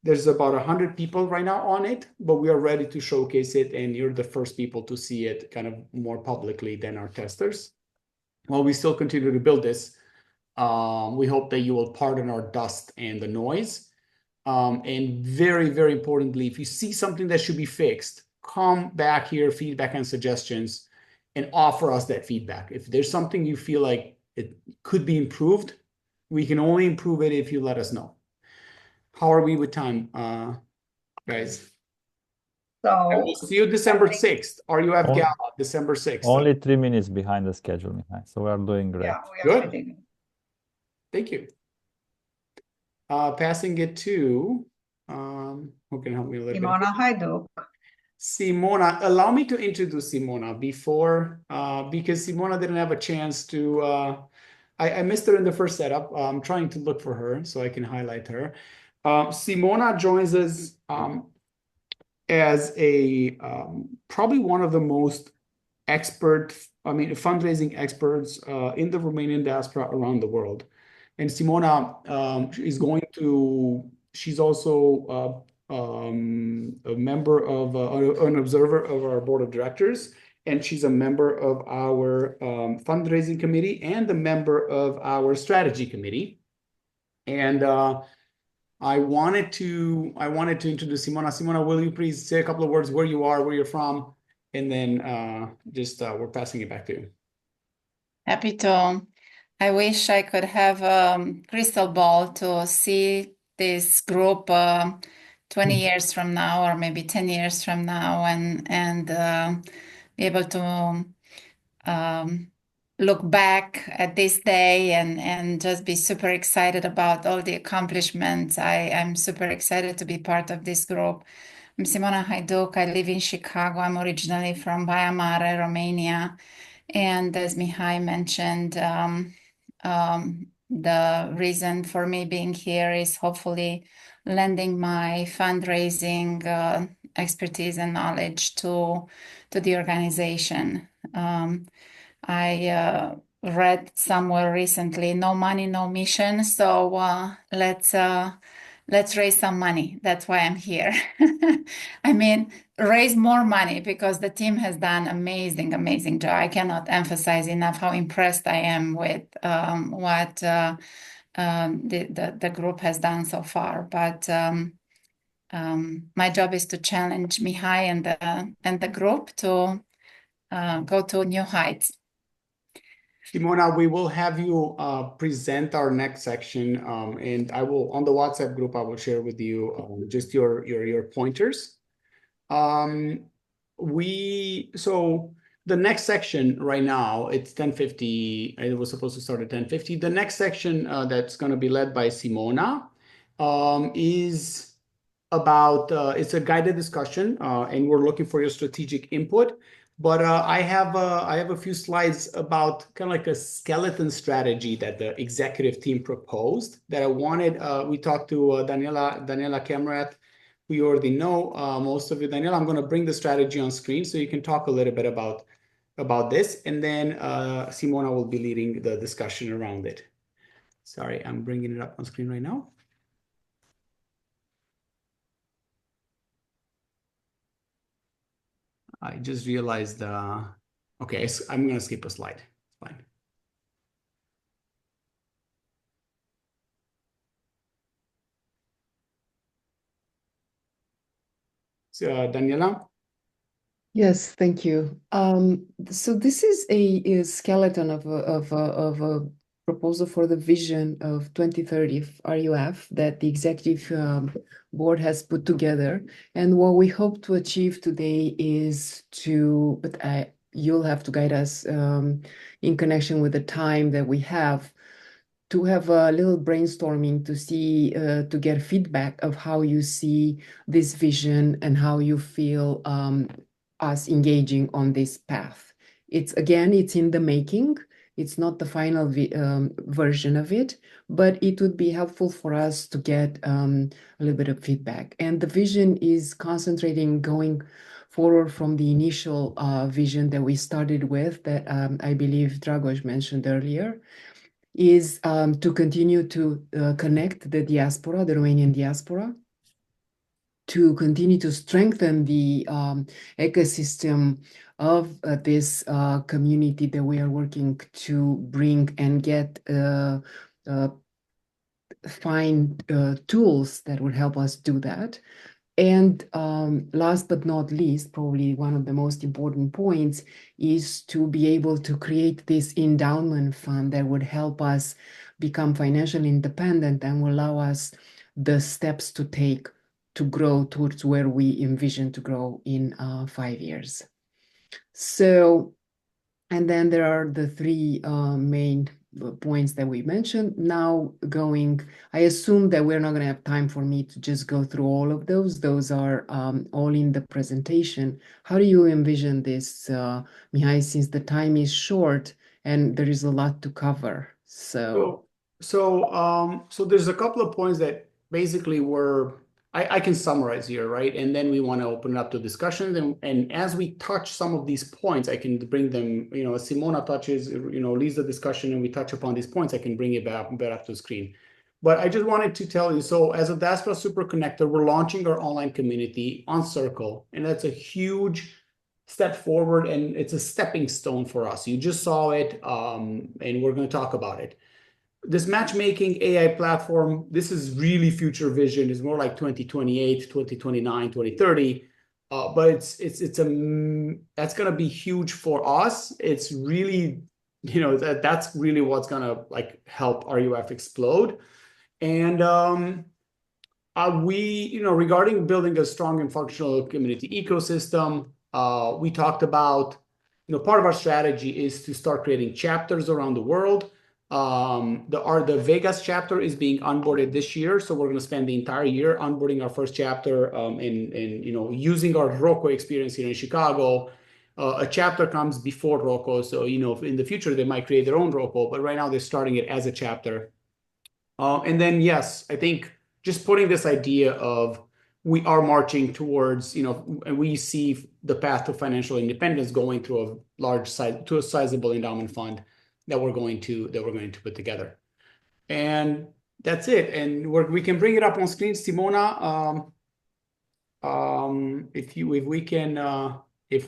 There's about 100 people right now on it, but we are ready to showcase it, and you're the first people to see it kind of more publicly than our testers. While we still continue to build this, we hope that you will pardon our dust and the noise. And very, very importantly, if you see something that should be fixed, come back here, feedback and suggestions, and offer us that feedback. If there's something you feel like it could be improved, we can only improve it if you let us know. How are we with time, guys? I will
So
see you December 6th. RUF
Oh.
Gala, December 6th.
Only 3 minutes behind the schedule, Mihai. So we are doing great.
yeah, we are
Good.
pretty good.
Thank you. Passing it to, who can help me a little bit?
Simona Haiduc.
Simona, allow me to introduce Simona before, because Simona didn't have a chance to, I missed her in the first setup. I'm trying to look for her so I can highlight her. Simona joins us as a probably one of the most fundraising experts in the Romanian diaspora around the world. And Simona she's also a member of, an observer of our board of directors, and she's a member of our fundraising committee and a member of our strategy committee. And I wanted to introduce Simona. Simona, will you please say a couple of words where you are, where you're from, and then we're passing it back to you.
Happy to. I wish I could have a crystal ball to see this group 20 years from now, or maybe 10 years from now, and be able to look back at this day and just be super excited about all the accomplishments. I'm super excited to be part of this group. I'm Simona Haiduc. I live in Chicago. I'm originally from Baia Mare, Romania. And as Mihai mentioned, the reason for me being here is hopefully lending my fundraising expertise and knowledge to the organization. I read somewhere recently, no money, no mission. So let's raise some money. That's why I'm here. I mean, raise more money because the team has done amazing job. I cannot emphasize enough how impressed I am with what the group has done so far. But my job is to challenge Mihai and the group to go to new heights.
Simona, we will have you present our next section, and I will, on the WhatsApp group, I will share with you just your pointers. So the next section right now, it's 10:50. It was supposed to start at 10:50. The next section that's going to be led by Simona is about, it's a guided discussion, and we're looking for your strategic input. But I have a few slides about kind of like a skeleton strategy that the executive team proposed that I wanted. We talked to Daniela Kamrat, who you already know, most of you. Daniela, I'm going to bring the strategy on screen so you can talk a little bit about this, and then Simona will be leading the discussion around it. Sorry, I'm bringing it up on screen right now. I just realized, okay, I'm going to skip a slide. It's fine. So, Daniela?
Yes, thank you. So this is a skeleton of a proposal for the vision of 2030 RUF that the executive board has put together. And what we hope to achieve today is you'll have to guide us in connection with the time that we have to have a little brainstorming to see, to get feedback of how you see this vision and how you feel us engaging on this path. It's in the making. It's not the final version of it, but it would be helpful for us to get a little bit of feedback. And the vision is concentrating going forward from the initial vision that we started with that I believe Dragos mentioned earlier, is to continue to connect the diaspora, the Romanian diaspora, to continue to strengthen the ecosystem of this community that we are working to bring and get find tools that would help us do that. And last but not least, probably one of the most important points is to be able to create this endowment fund that would help us become financially independent and will allow us the steps to take to grow towards where we envision to grow in 5 years. So, and then there are the three main points that we mentioned. Now I assume that we're not going to have time for me to just go through all of those. Those are all in the presentation. How do you envision this, Mihai, since the time is short and there is a lot to cover? So
there's a couple of points that basically I can summarize here, right? And then we want to open it up to discussion. And as we touch some of these points, I can bring them, as Simona touches, leads the discussion and we touch upon these points, I can bring it back to the screen. But I just wanted to tell you, so as a Diaspora Super Connector, we're launching our online community on Circle, and that's a huge step forward, and it's a stepping stone for us. You just saw it, and we're going to talk about it. This matchmaking AI platform, this is really future vision. It's more like 2028, 2029, 2030. But that's going to be huge for us. It's really, that's really what's going to help RUF explode. And regarding building a strong and functional community ecosystem, we talked about, part of our strategy is to start creating chapters around the world. The Vegas chapter is being onboarded this year, so we're going to spend the entire year onboarding our first chapter, and using our ROCO experience here in Chicago. A chapter comes before ROCO, so in the future they might create their own ROCO, but right now they're starting it as a chapter. And then yes, I think just putting this idea of we are marching towards, and we see the path to financial independence going through a sizable endowment fund that we're going to put together. And that's it. And we can bring it up on screen, Simona. If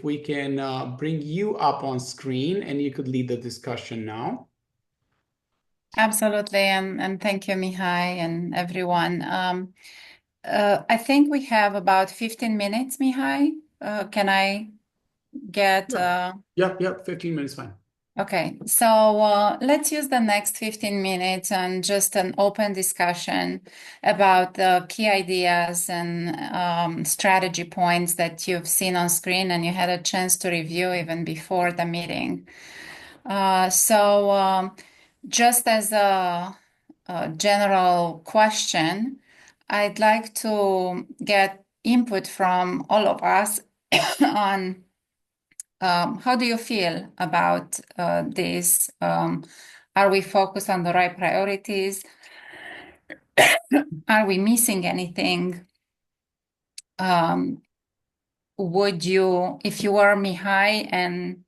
we can bring you up on screen, and you could lead the discussion now.
Absolutely, and thank you, Mihai, and everyone. I think we have about 15 minutes, Mihai. Can I get...
Yeah, 15 minutes, fine.
Okay, so let's use the next 15 minutes and just an open discussion about the key ideas and strategy points that you've seen on screen and you had a chance to review even before the meeting. Just as a general question, I'd like to get input from all of us on how do you feel about this? Are we focused on the right priorities? Are we missing anything? Would you, if you were Mihai and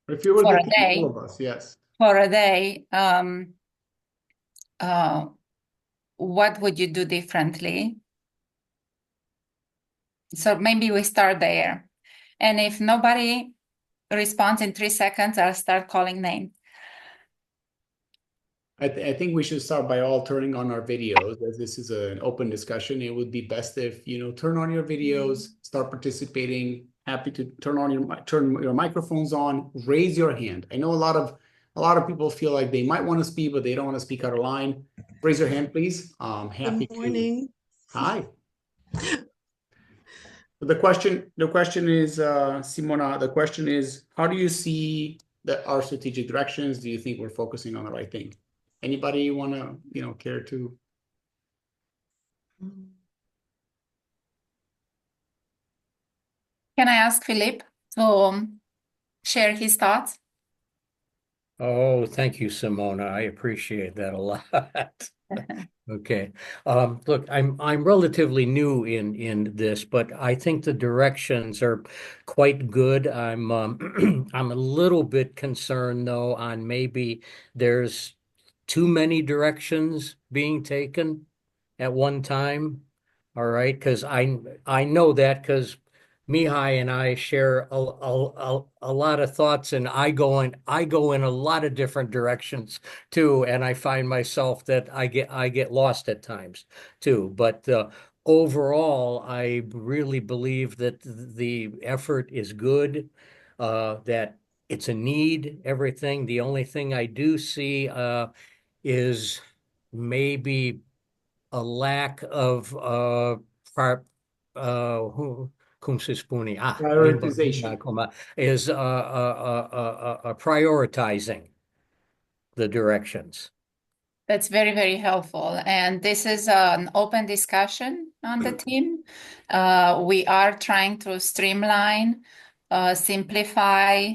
if you were
for a day,
all of us, yes,
for a day, what would you do differently? So maybe we start there. And if nobody responds in 3 seconds, I'll start calling names.
I think we should start by all turning on our videos, as this is an open discussion. It would be best if turn on your videos, start participating. Happy to turn your microphones on, raise your hand. I know a lot of people feel like they might want to speak, but they don't want to speak out of line. Raise your hand, please. Happy
Good morning.
Hi. The question is, Simona, the question is, how do you see our strategic directions? Do you think we're focusing on the right thing? Anybody want to, care to?
Can I ask Philippe to share his thoughts?
Oh, thank you, Simona. I appreciate that a lot. Okay. Look, I'm relatively new in this, but I think the directions are quite good. I'm I'm a little bit concerned though on maybe there's too many directions being taken at one time. All right, because I know that because Mihai and I share a lot of thoughts, and I go in a lot of different directions too, and I find myself that I get lost at times too. But overall, I really believe that the effort is good, that it's a need, everything. The only thing I do see is maybe a lack of cum se spune?
Prioritization.
Is prioritizing the directions.
That's very, very helpful. And this is an open discussion on the team. We are trying to streamline, simplify,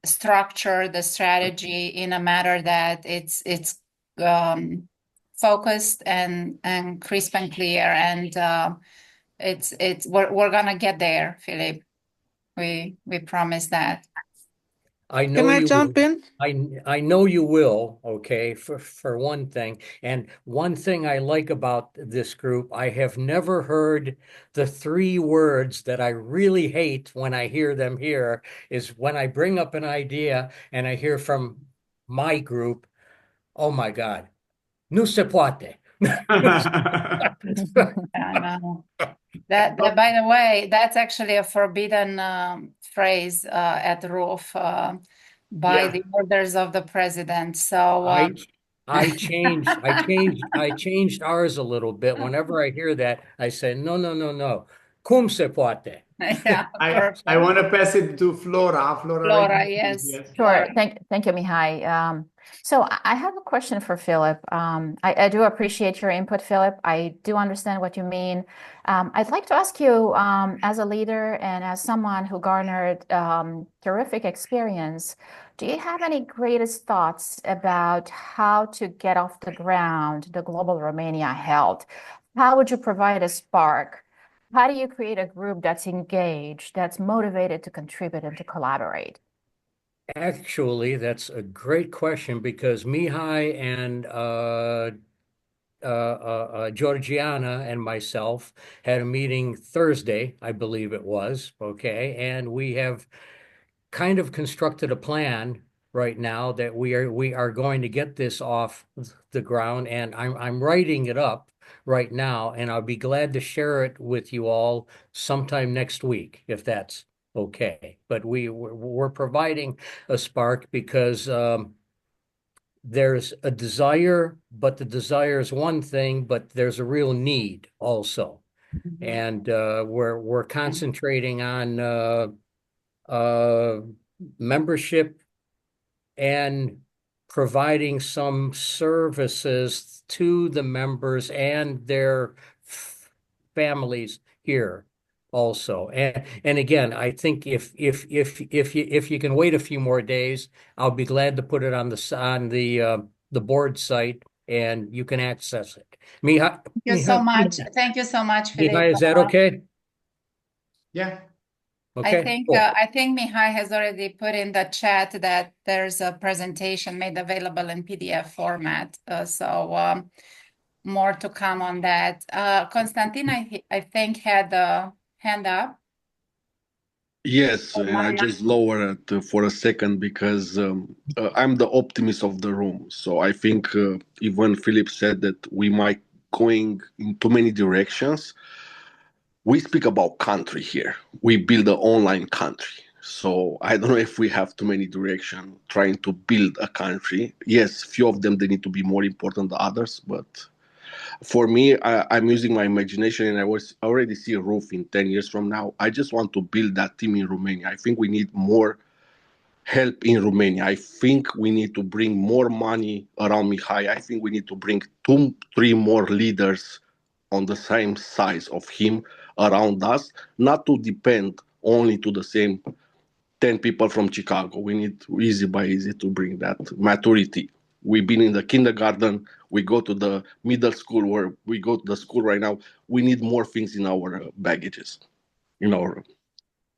structure the strategy in a manner that it's focused and crisp and clear. And we're gonna get there, Philip. We promise that.
I know
Can I
you
jump
will.
in?
I know you will, okay, for one thing. And one thing I like about this group, I have never heard the three words that I really hate when I hear them here is when I bring up an idea and I hear from my group, oh my God, nu se poate.
I know. That by the way, that's actually a forbidden phrase at RUF by the orders of the president. So
I changed ours a little bit. Whenever I hear that, I say, no. Cum se poate.
Yeah,
I want to pass it to Flora.
Flora, yes.
Sure. Thank you, Mihai. So I have a question for Philip. I do appreciate your input, Philip. I do understand what you mean. I'd like to ask you, as a leader and as someone who garnered terrific experience, do you have any greatest thoughts about how to get off the ground the Global Romania Health? How would you provide a spark? How do you create a group that's engaged, that's motivated to contribute and to collaborate?
Actually, that's a great question because Mihai and Georgiana and myself had a meeting Thursday, I believe it was, okay, and we have kind of constructed a plan right now that we are going to get this off the ground, and I'm writing it up right now, and I'll be glad to share it with you all sometime next week if that's okay. But we're providing a spark because there's a desire, but the desire is one thing, but there's a real need also. And we're concentrating on membership and providing some services to the members and their families here also. And again, I think if you can wait a few more days, I'll be glad to put it on the board site and you can access it. Mihai,
Thank you so much. Thank you so much, Philip.
Mihai, is that okay?
Yeah.
Okay. Cool.
I think Mihai has already put in the chat that there's a presentation made available in PDF format. So more to come on that. Konstantin, I think had a hand up.
Yes, and I just lower it for a second because I'm the optimist of the room. So I think even Philip said that we might going in too many directions. We speak about country here. We build an online country. So I don't know if we have too many directions trying to build a country. Yes, few of them, they need to be more important than others, but for me, I'm using my imagination and I already see a RUF in 10 years from now. I just want to build that team in Romania. I think we need more help in Romania. I think we need to bring more money around Mihai. I think we need to bring 2-3 more leaders on the same size of him around us, not to depend only to the same 10 people from Chicago. We need easy by easy to bring that maturity. We've been in the kindergarten, we go to the middle school, where we go to the school right now. We need more things in our baggages, in our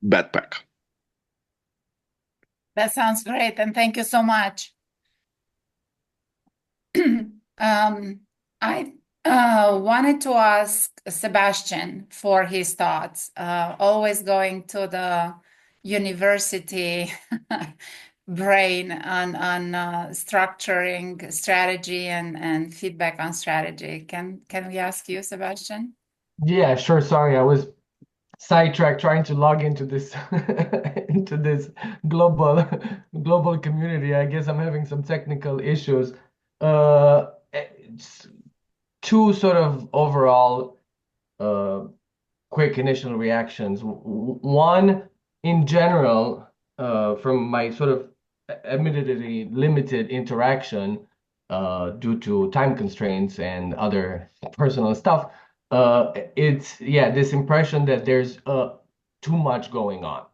backpack.
That sounds great, and thank you so much. I wanted to ask Sebastian for his thoughts, always going to the university brain on structuring strategy and feedback on strategy. Can we ask you, Sebastian?
Yeah, sure. Sorry, I was sidetracked trying to log into this into this global community. I guess I'm having some technical issues. two sort of overall quick initial reactions. One, in general, from my sort of admittedly limited interaction due to time constraints and other personal stuff, it's this impression that there's too much going on.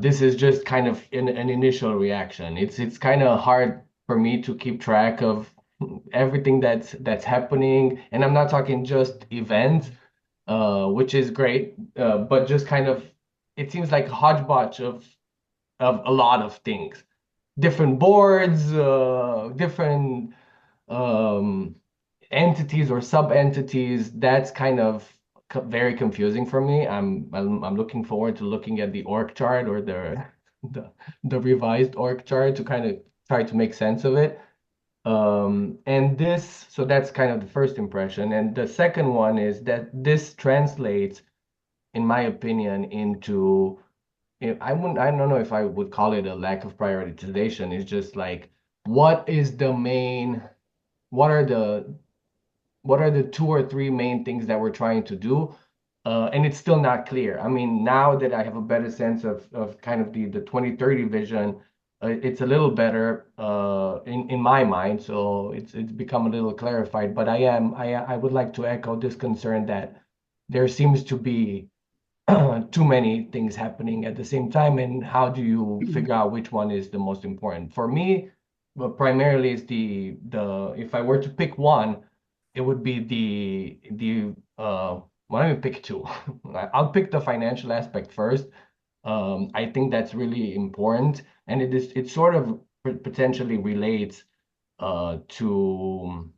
This is just kind of an initial reaction. It's kind of hard for me to keep track of everything that's happening, and I'm not talking just events, which is great, but just kind of it seems like a hodgepodge of a lot of things, different boards, different entities or sub-entities. That's kind of very confusing for me. I'm looking forward to looking at the org chart or the revised org chart to kind of try to make sense of it. So that's kind of the first impression. And the second one is that this translates, in my opinion, into, I don't know if I would call it a lack of prioritization. It's just like, what are the 2 or 3 main things that we're trying to do? And it's still not clear. I mean, now that I have a better sense of kind of the 2030 vision, it's a little better in my mind. So it's become a little clarified. But I would like to echo this concern that there seems to be too many things happening at the same time. And how do you figure out which one is the most important? For me, but primarily is the if I were to pick one, it would be well, let me pick 2. I'll pick the financial aspect first. I think that's really important, and it sort of potentially relates to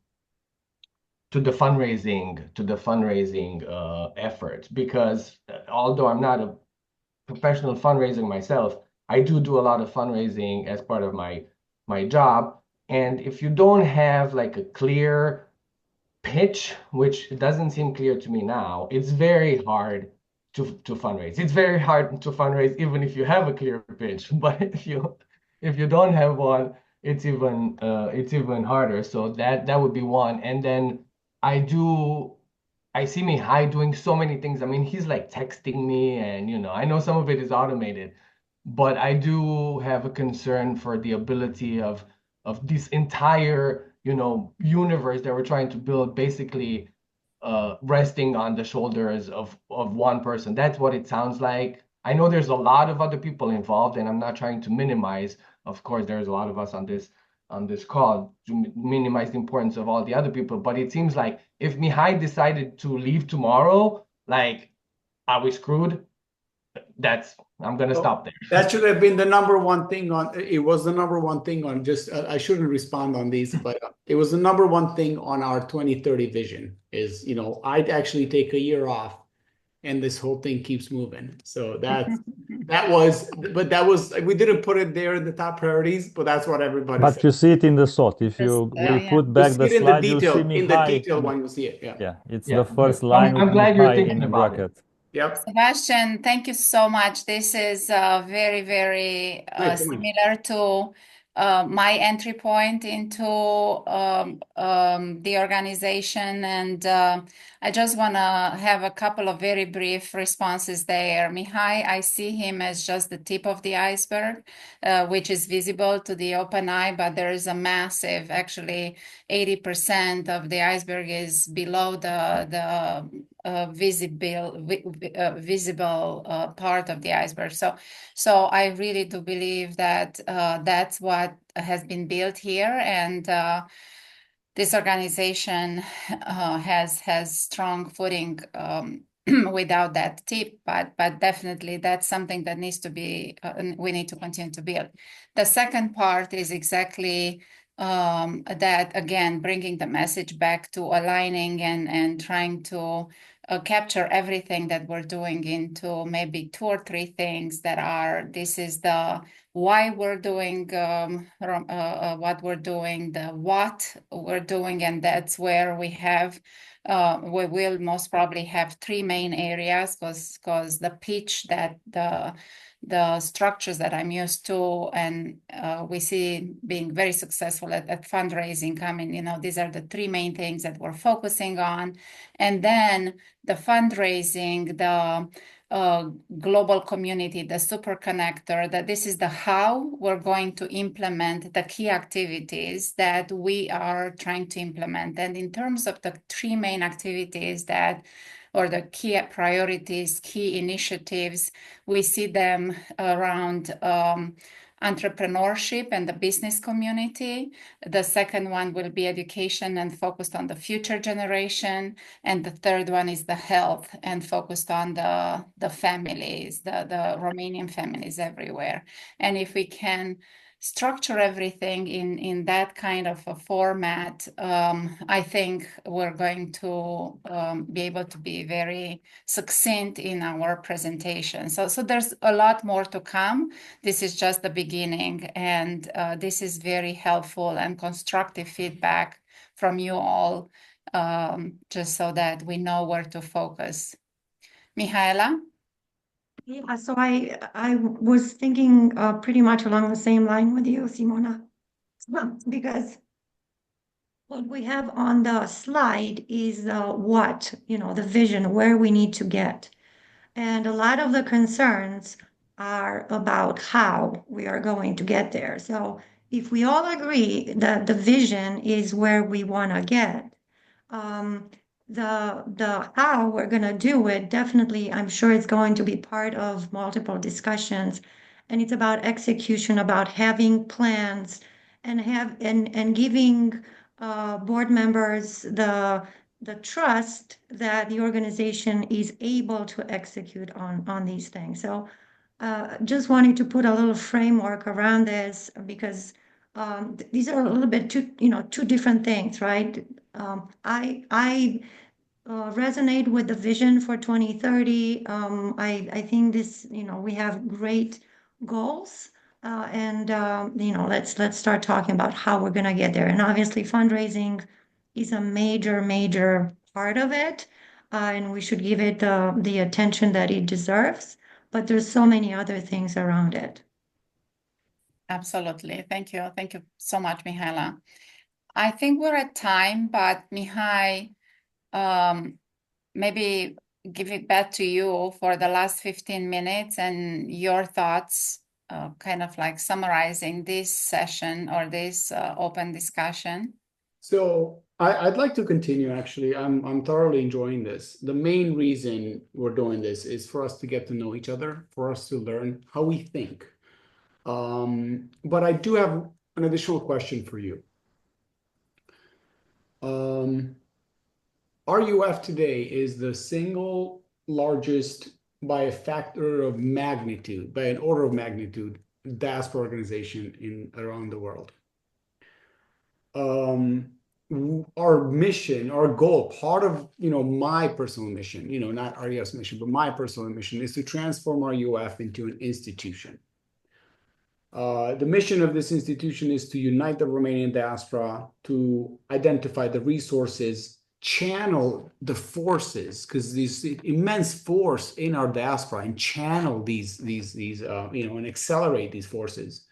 the fundraising efforts, because although I'm not a professional fundraiser myself, I do a lot of fundraising as part of my job. And if you don't have like a clear pitch, which doesn't seem clear to me now, it's very hard to fundraise. It's very hard to fundraise even if you have a clear pitch. But if you don't have one, it's even harder. So that would be one. And then I see Mihai doing so many things. I mean, he's like texting me, and I know some of it is automated, but I do have a concern for the ability of this entire universe that we're trying to build, basically resting on the shoulders of one person. That's what it sounds like. I know there's a lot of other people involved, and I'm not trying to minimize. Of course, there's a lot of us on this call to minimize the importance of all the other people. But it seems like if Mihai decided to leave tomorrow, like, are we screwed? I'm going to stop there.
That should have been the number one thing it was the number one thing on just, I shouldn't respond on these, but it was the number one thing on our 2030 vision is, I'd actually take a year off and this whole thing keeps moving. So we didn't put it there in the top priorities, but that's what everybody said.
But you see it in the thought. If you put back the slide, you see Mihai.
In the detail one, you see it.
Yeah, it's the first line with Mihai in the bracket.
Yep.
Sebastian, thank you so much. This is very, very similar to my entry point into the organization. And I just want to have a couple of very brief responses there. Mihai, I see him as just the tip of the iceberg, which is visible to the open eye, but there is a massive, actually 80% of the iceberg is below the visible part of the iceberg. So I really do believe that that's what has been built here, and this organization has strong footing without that tip, but definitely that's something that needs to be we need to continue to build. The second part is exactly that, again, bringing the message back to aligning and trying to capture everything that we're doing into maybe 2 or 3 things that are, this is the why we're doing what we're doing, the what we're doing, and that's where we have we will most probably have three main areas because the pitch that the structures that I'm used to and we see being very successful at fundraising. I mean, these are the three main things that we're focusing on. And then the fundraising, the global community, the super connector, that this is the how we're going to implement the key activities that we are trying to implement. And in terms of the three main activities or the key priorities, key initiatives, we see them around entrepreneurship and the business community. The second one will be education and focused on the future generation. And the third one is the health and focused on the families, the Romanian families everywhere. And if we can structure everything in that kind of a format, I think we're going to be able to be very succinct in our presentation. So there's a lot more to come. This is just the beginning, and this is very helpful and constructive feedback from you all, just so that we know where to focus. Mihaela?
Yeah, so I was thinking pretty much along the same line with you, Simona, because what we have on the slide is what, the vision, where we need to get. And a lot of the concerns are about how we are going to get there. So if we all agree that the vision is where we want to get, the how we're going to do it, definitely, I'm sure it's going to be part of multiple discussions. And it's about execution, about having plans and giving board members the trust that the organization is able to execute on these things. So just wanted to put a little framework around this because these are a little bit two different things, right? I resonate with the vision for 2030. I think this, we have great goals, and let's start talking about how we're going to get there. And obviously, fundraising is a major part of it, and we should give it the attention that it deserves. But there's so many other things around it.
Absolutely. Thank you. Thank you so much, Mihaela. I think we're at time, but Mihai, maybe give it back to you for the last 15 minutes and your thoughts, kind of like summarizing this session or this open discussion.
So I'd like to continue, actually. I'm thoroughly enjoying this. The main reason we're doing this is for us to get to know each other, for us to learn how we think. But I do have an additional question for you. RUF today is the single largest, by a factor of magnitude, by an order of magnitude, diaspora organization around the world. Our mission, our goal, part of my personal mission, not RUF's mission, but my personal mission is to transform RUF into an institution. The mission of this institution is to unite the Romanian diaspora, to identify the resources, channel the forces, because this immense force in our diaspora, and channel these and accelerate these forces.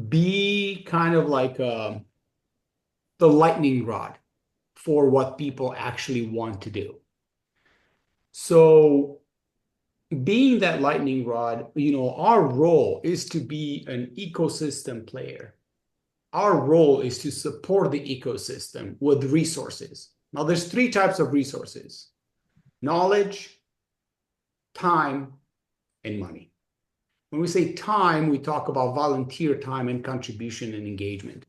Be kind of like the lightning rod for what people actually want to do. So being that lightning rod, our role is to be an ecosystem player. Our role is to support the ecosystem with resources. Now, there's three types of resources: knowledge, time, and money. When we say time, we talk about volunteer time and contribution and engagement.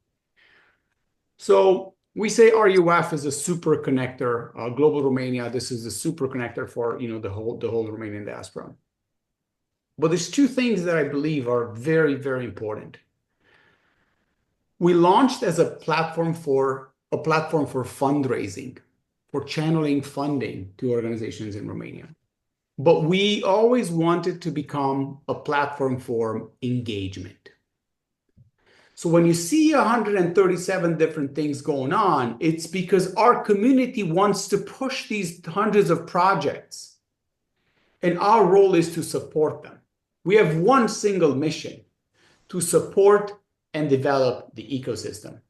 So we say RUF is a super connector, Global Romania. This is a super connector for the whole Romanian diaspora. But there's two things that I believe are very, very important. We launched as a platform for fundraising, for channeling funding to organizations in Romania. but we always wanted to become a platform for engagement. So when you see 137 different things going on, it's because our community wants to push these hundreds of projects, and our role is to support them. We have one single mission: to support and develop the ecosystem.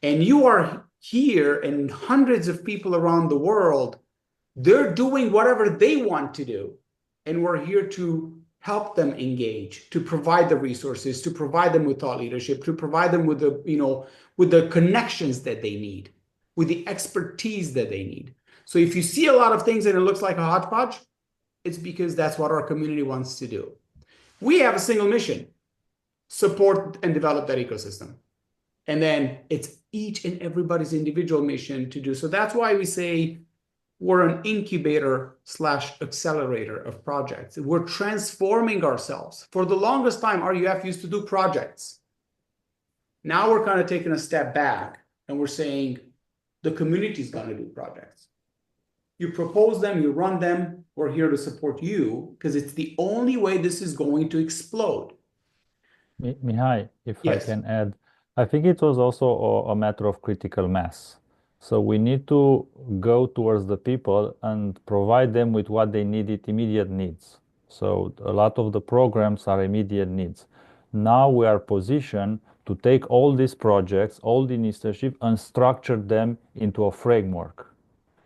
And you are here, and hundreds of people around the world, they're doing whatever they want to do. And we're here to help them engage, to provide the resources, to provide them with thought leadership, to provide them with the connections that they need, with the expertise that they need. So if you see a lot of things and it looks like a hodgepodge, it's because that's what our community wants to do. We have a single mission: support and develop that ecosystem. And then it's each and everybody's individual mission to do. So that's why we say we're an incubator/accelerator of projects. We're transforming ourselves. For the longest time, RUF used to do projects. Now we're kind of taking a step back and we're saying the community is going to do projects. You propose them, you run them. We're here to support you because it's the only way this is going to explode.
Mihai, if I
Yes.
can add, I think it was also a matter of critical mass. So we need to go towards the people and provide them with what they needed, immediate needs. So a lot of the programs are immediate needs. Now we are positioned to take all these projects, all the initiatives, and structure them into a framework.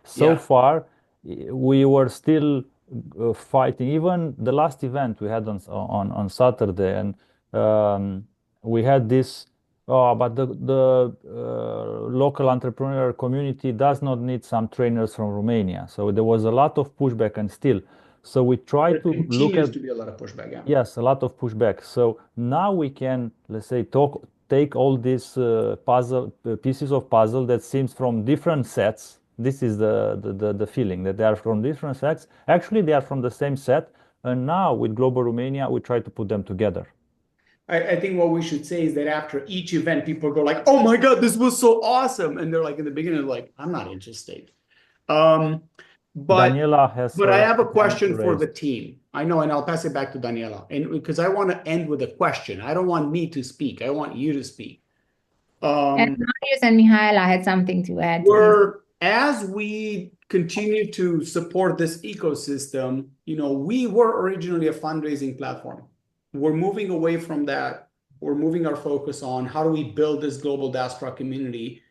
So far, we were still fighting. Even the last event we had on Saturday, and we had this. Oh, but the local entrepreneur community does not need some trainers from Romania. So there was a lot of pushback, and still. So we try to look at.
Continues to be a lot of pushback, yeah.
Yes, a lot of pushback. So now we can, let's say, take all these pieces of puzzle that seems from different sets. This is the feeling that they are from different sets. Actually, they are from the same set. And now with Global Romania, we try to put them together.
I think what we should say is that after each event, people go like, "Oh my God, this was so awesome!" And they're like, in the beginning, like, "I'm not interested." But
Daniela has.
But I have a question for the team. I know, and I'll pass it back to Daniela. And because I want to end with a question. I don't want me to speak. I want you to speak.
And Marius and Mihaela had something to add.
As we continue to support this ecosystem, we were originally a fundraising platform. We're moving away from that. We're moving our focus on how do we build this global diaspora community.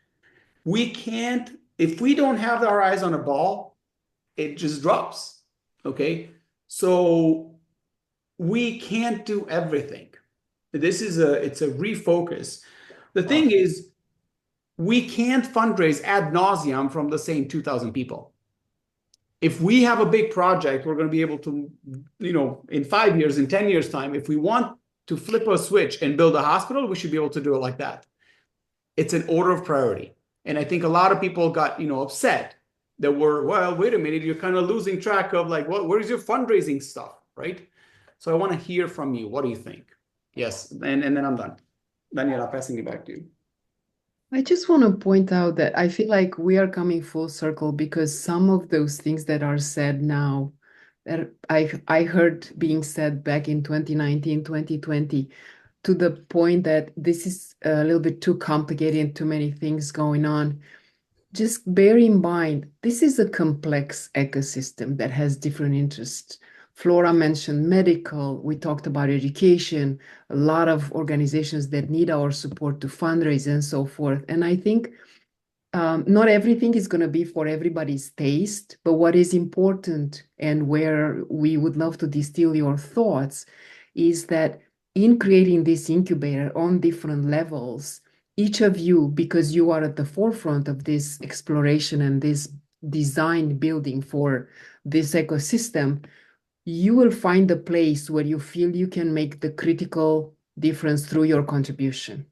We can't, if we don't have our eyes on a ball, it just drops. Okay. So we can't do everything. It's a refocus. The thing is, we can't fundraise ad nauseum from the same 2,000 people. If we have a big project, we're going to be able to, in 5 years, in 10 years' time, if we want to flip a switch and build a hospital, we should be able to do it like that. It's an order of priority. And I think a lot of people got, upset that wait a minute, you're kind of losing track of where's your fundraising stuff, right? So I want to hear from you. What do you think? Yes. And then I'm done. Daniela, passing it back to you.
I just want to point out that I feel like we are coming full circle because some of those things that are said now that I heard being said back in 2019, 2020, to the point that this is a little bit too complicated, too many things going on. Just bear in mind, this is a complex ecosystem that has different interests. Flora mentioned medical, we talked about education, a lot of organizations that need our support to fundraise and so forth. And I think not everything is going to be for everybody's taste, but what is important and where we would love to distill your thoughts is that in creating this incubator on different levels, each of you, because you are at the forefront of this exploration and this design building for this ecosystem, you will find a place where you feel you can make the critical difference through your contribution.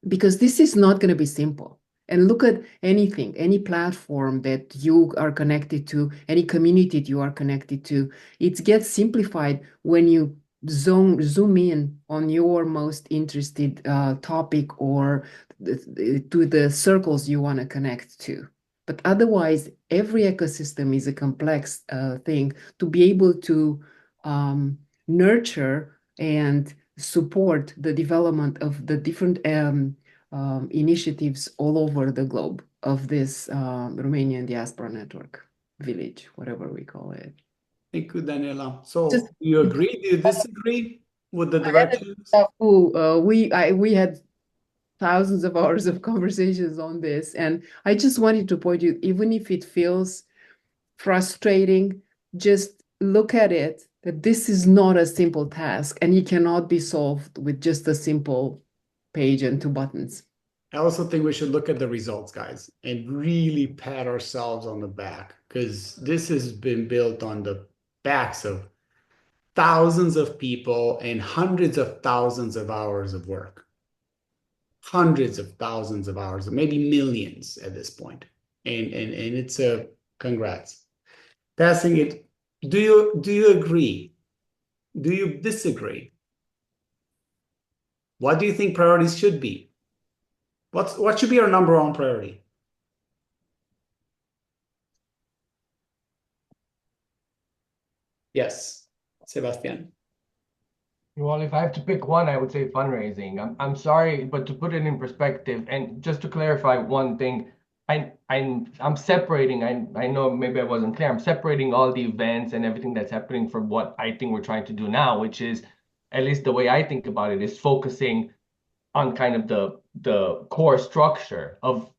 Because this is not going to be simple. And look at anything, any platform that you are connected to, any community that you are connected to, it gets simplified when you zoom in on your most interested topic or to the circles you want to connect to. But otherwise, every ecosystem is a complex thing to be able to nurture and support the development of the different initiatives all over the globe of this Romanian Diaspora Network, village, whatever we call it.
Thank you, Daniela. So do you agree? Do you disagree with the directions?
We had thousands of hours of conversations on this, and I just wanted to point you, even if it feels frustrating, just look at it, that this is not a simple task, and it cannot be solved with just a simple page and 2 buttons.
I also think we should look at the results, guys, and really pat ourselves on the back, because this has been built on the backs of thousands of people and hundreds of thousands of hours of work. Hundreds of thousands of hours, maybe millions at this point. And it's a congrats. Passing it, do you agree? Do you disagree? What do you think priorities should be? What should be our number one priority? Yes, Sebastian.
Well, if I have to pick one, I would say fundraising. I'm sorry, but to put it in perspective, and just to clarify one thing, I'm separating. I know maybe I wasn't clear. I'm separating all the events and everything that's happening from what I think we're trying to do now, which is, at least the way I think about it, is focusing on kind of the core structure of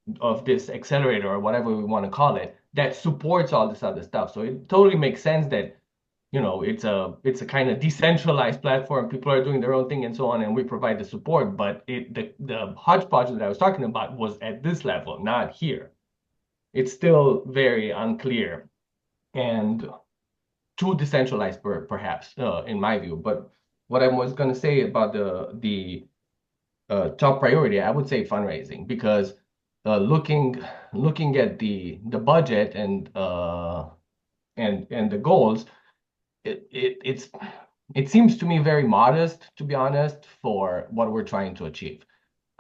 this accelerator, or whatever we want to call it, that supports all this other stuff. So it totally makes sense that, you know, it's a kind of decentralized platform. People are doing their own thing and so on, and we provide the support. But the hodgepodge that I was talking about was at this level, not here. It's still very unclear and too decentralized, perhaps, in my view. But what I was going to say about the top priority, I would say fundraising, because looking at the budget and the goals, it seems to me very modest, to be honest, for what we're trying to achieve.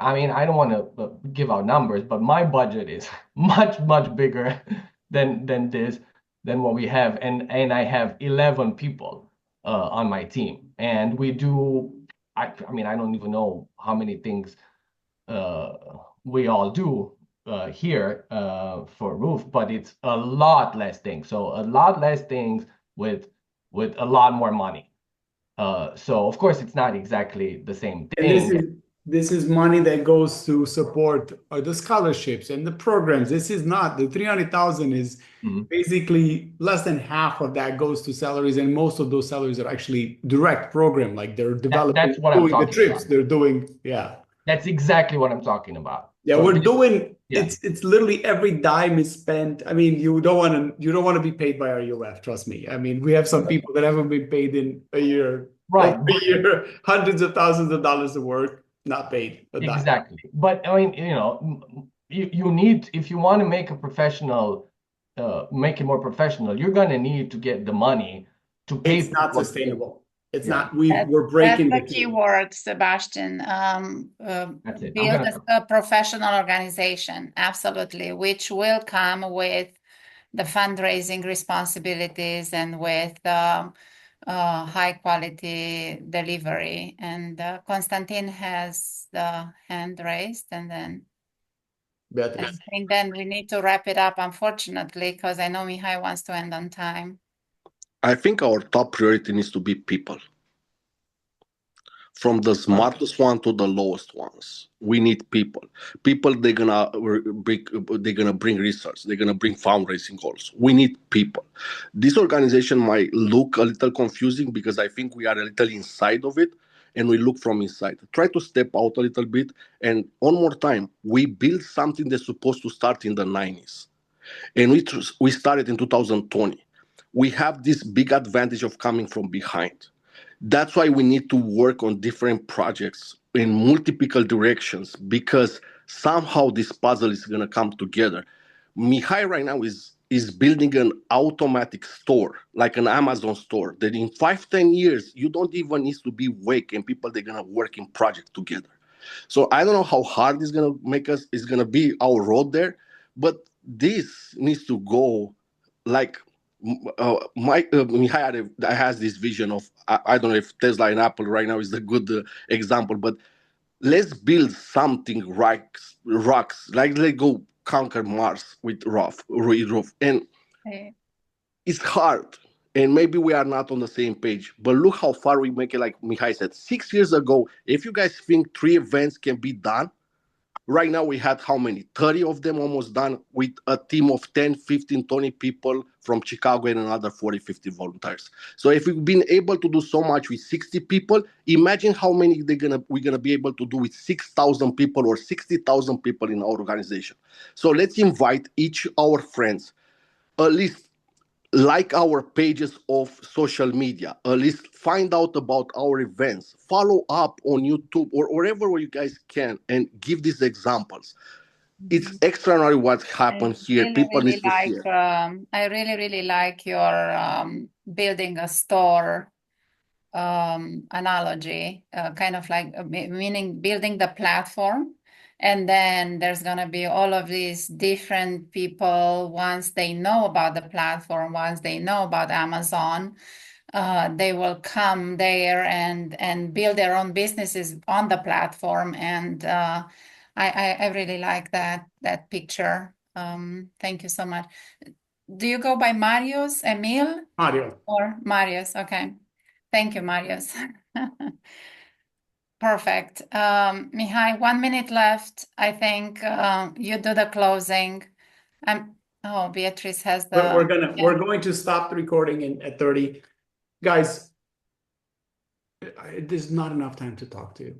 I mean, I don't want to give out numbers, but my budget is much bigger than what we have, and I have 11 people on my team, and we do. I mean, I don't even know how many things we all do here for RUF, but it's a lot less things. So a lot less things with a lot more money. So of course it's not exactly the same thing.
And this is money that goes to support the scholarships and the programs. This is not, the 300,000 is basically less than half of that goes to salaries, and most of those salaries are actually direct program, like they're developing,
that's what I'm talking
the trips
about.
they're doing. Yeah.
That's exactly what I'm talking about.
Yeah,
So
we're doing,
yeah.
it's literally every dime is spent. I mean, you don't want to be paid by RUF, trust me. I mean, we have some people that haven't been paid in a year.
Right.
A year, hundreds of thousands of dollars of work, not paid a dime.
Exactly. But I mean, you know, you need, if you want to make a professional, make it more professional, you're gonna need to get the money to pay.
It's not sustainable. It's not.
That's
We're breaking
the key word, Sebastian.
That's it.
Build a professional organization, absolutely, which will come with the fundraising responsibilities and with high quality delivery. And Konstantin has the hand raised, and then
Beatrice.
I think then we need to wrap it up, unfortunately, because I know Mihai wants to end on time.
I think our top priority needs to be people. From the smartest one to the lowest ones, we need people. People, they're gonna bring research. They're gonna bring fundraising goals. We need people. This organization might look a little confusing because I think we are a little inside of it, and we look from inside. Try to step out a little bit. And one more time, we built something that's supposed to start in the 90s, and we started in 2020. We have this big advantage of coming from behind. That's why we need to work on different projects in multiple directions, because somehow this puzzle is going to come together. Mihai right now is building an automatic store, like an Amazon store, that in 5-10 years, you don't even need to be awake, and people, they're going to work in project together. So I don't know how hard it's going to make us, it's going to be our road there, but this needs to go like Mihai has this vision of, I don't know if Tesla and Apple right now is a good example, but let's build something rocks, like let's go conquer Mars with RUF. And it's hard. And maybe we are not on the same page, but look how far we make it. Like Mihai said, 6 years ago, if you guys think 3 events can be done, right now we had how many? 30 of them almost done with a team of 10, 15, 20 people from Chicago and another 40, 50 volunteers. So if we've been able to do so much with 60 people, imagine how many we're gonna be able to do with 6,000 people or 60,000 people in our organization. So let's invite each our friends, at least like our pages of social media, at least find out about our events, follow up on YouTube or wherever you guys can, and give these examples. It's extraordinary what happened here. People need to see it.
I really like your building a store analogy, kind of like meaning building the platform. And then there's going to be all of these different people, once they know about the platform, once they know about Amazon, they will come there and build their own businesses on the platform. And I really like that picture. Thank you so much. Do you go by Marius, Emil?
Mario.
Or Marius, okay. Thank you, Marius. Perfect. Mihai, 1 minute left. I think you do the closing. Oh, Beatrice has the.
We're going to stop the recording at 30. Guys, there's not enough time to talk to you.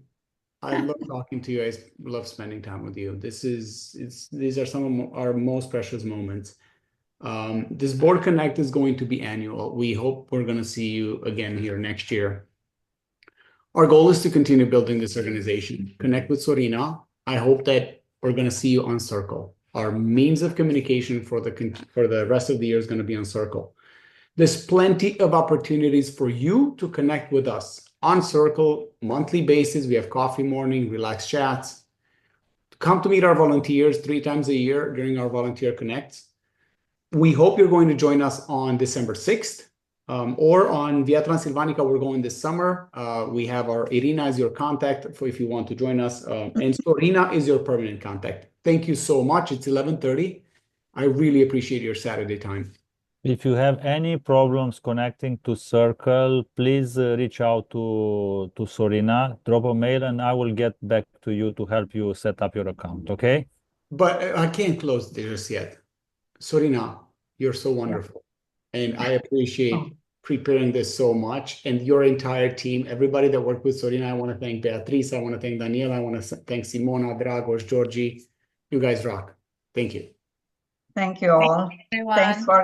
I love talking to you. I love spending time with you. These are some of our most precious moments. This BoardConnect is going to be annual. We hope we're going to see you again here next year. Our goal is to continue building this organization. Connect with Sorina. I hope that we're going to see you on Circle. Our means of communication for the rest of the year is going to be on Circle. There's plenty of opportunities for you to connect with us on Circle, monthly basis. We have coffee morning, relaxed chats. Come to meet our volunteers 3 times a year during our volunteer connects. We hope you're going to join us on December 6th. Or on Via Transilvanica, we're going this summer. We have our Irina as your contact for if you want to join us. And Sorina is your permanent contact. Thank you so much. It's 11:30. I really appreciate your Saturday time.
If you have any problems connecting to Circle, please reach out to Sorina, drop a mail, and I will get back to you to help you set up your account, okay?
But I can't close this yet. Sorina, you're so wonderful. And I appreciate preparing this so much, and your entire team, everybody that worked with Sorina. I want to thank Beatrice. I want to thank Daniela. I want to thank Simona, Dragos, Georgi. You guys rock. Thank you.
Thank you all. Thanks for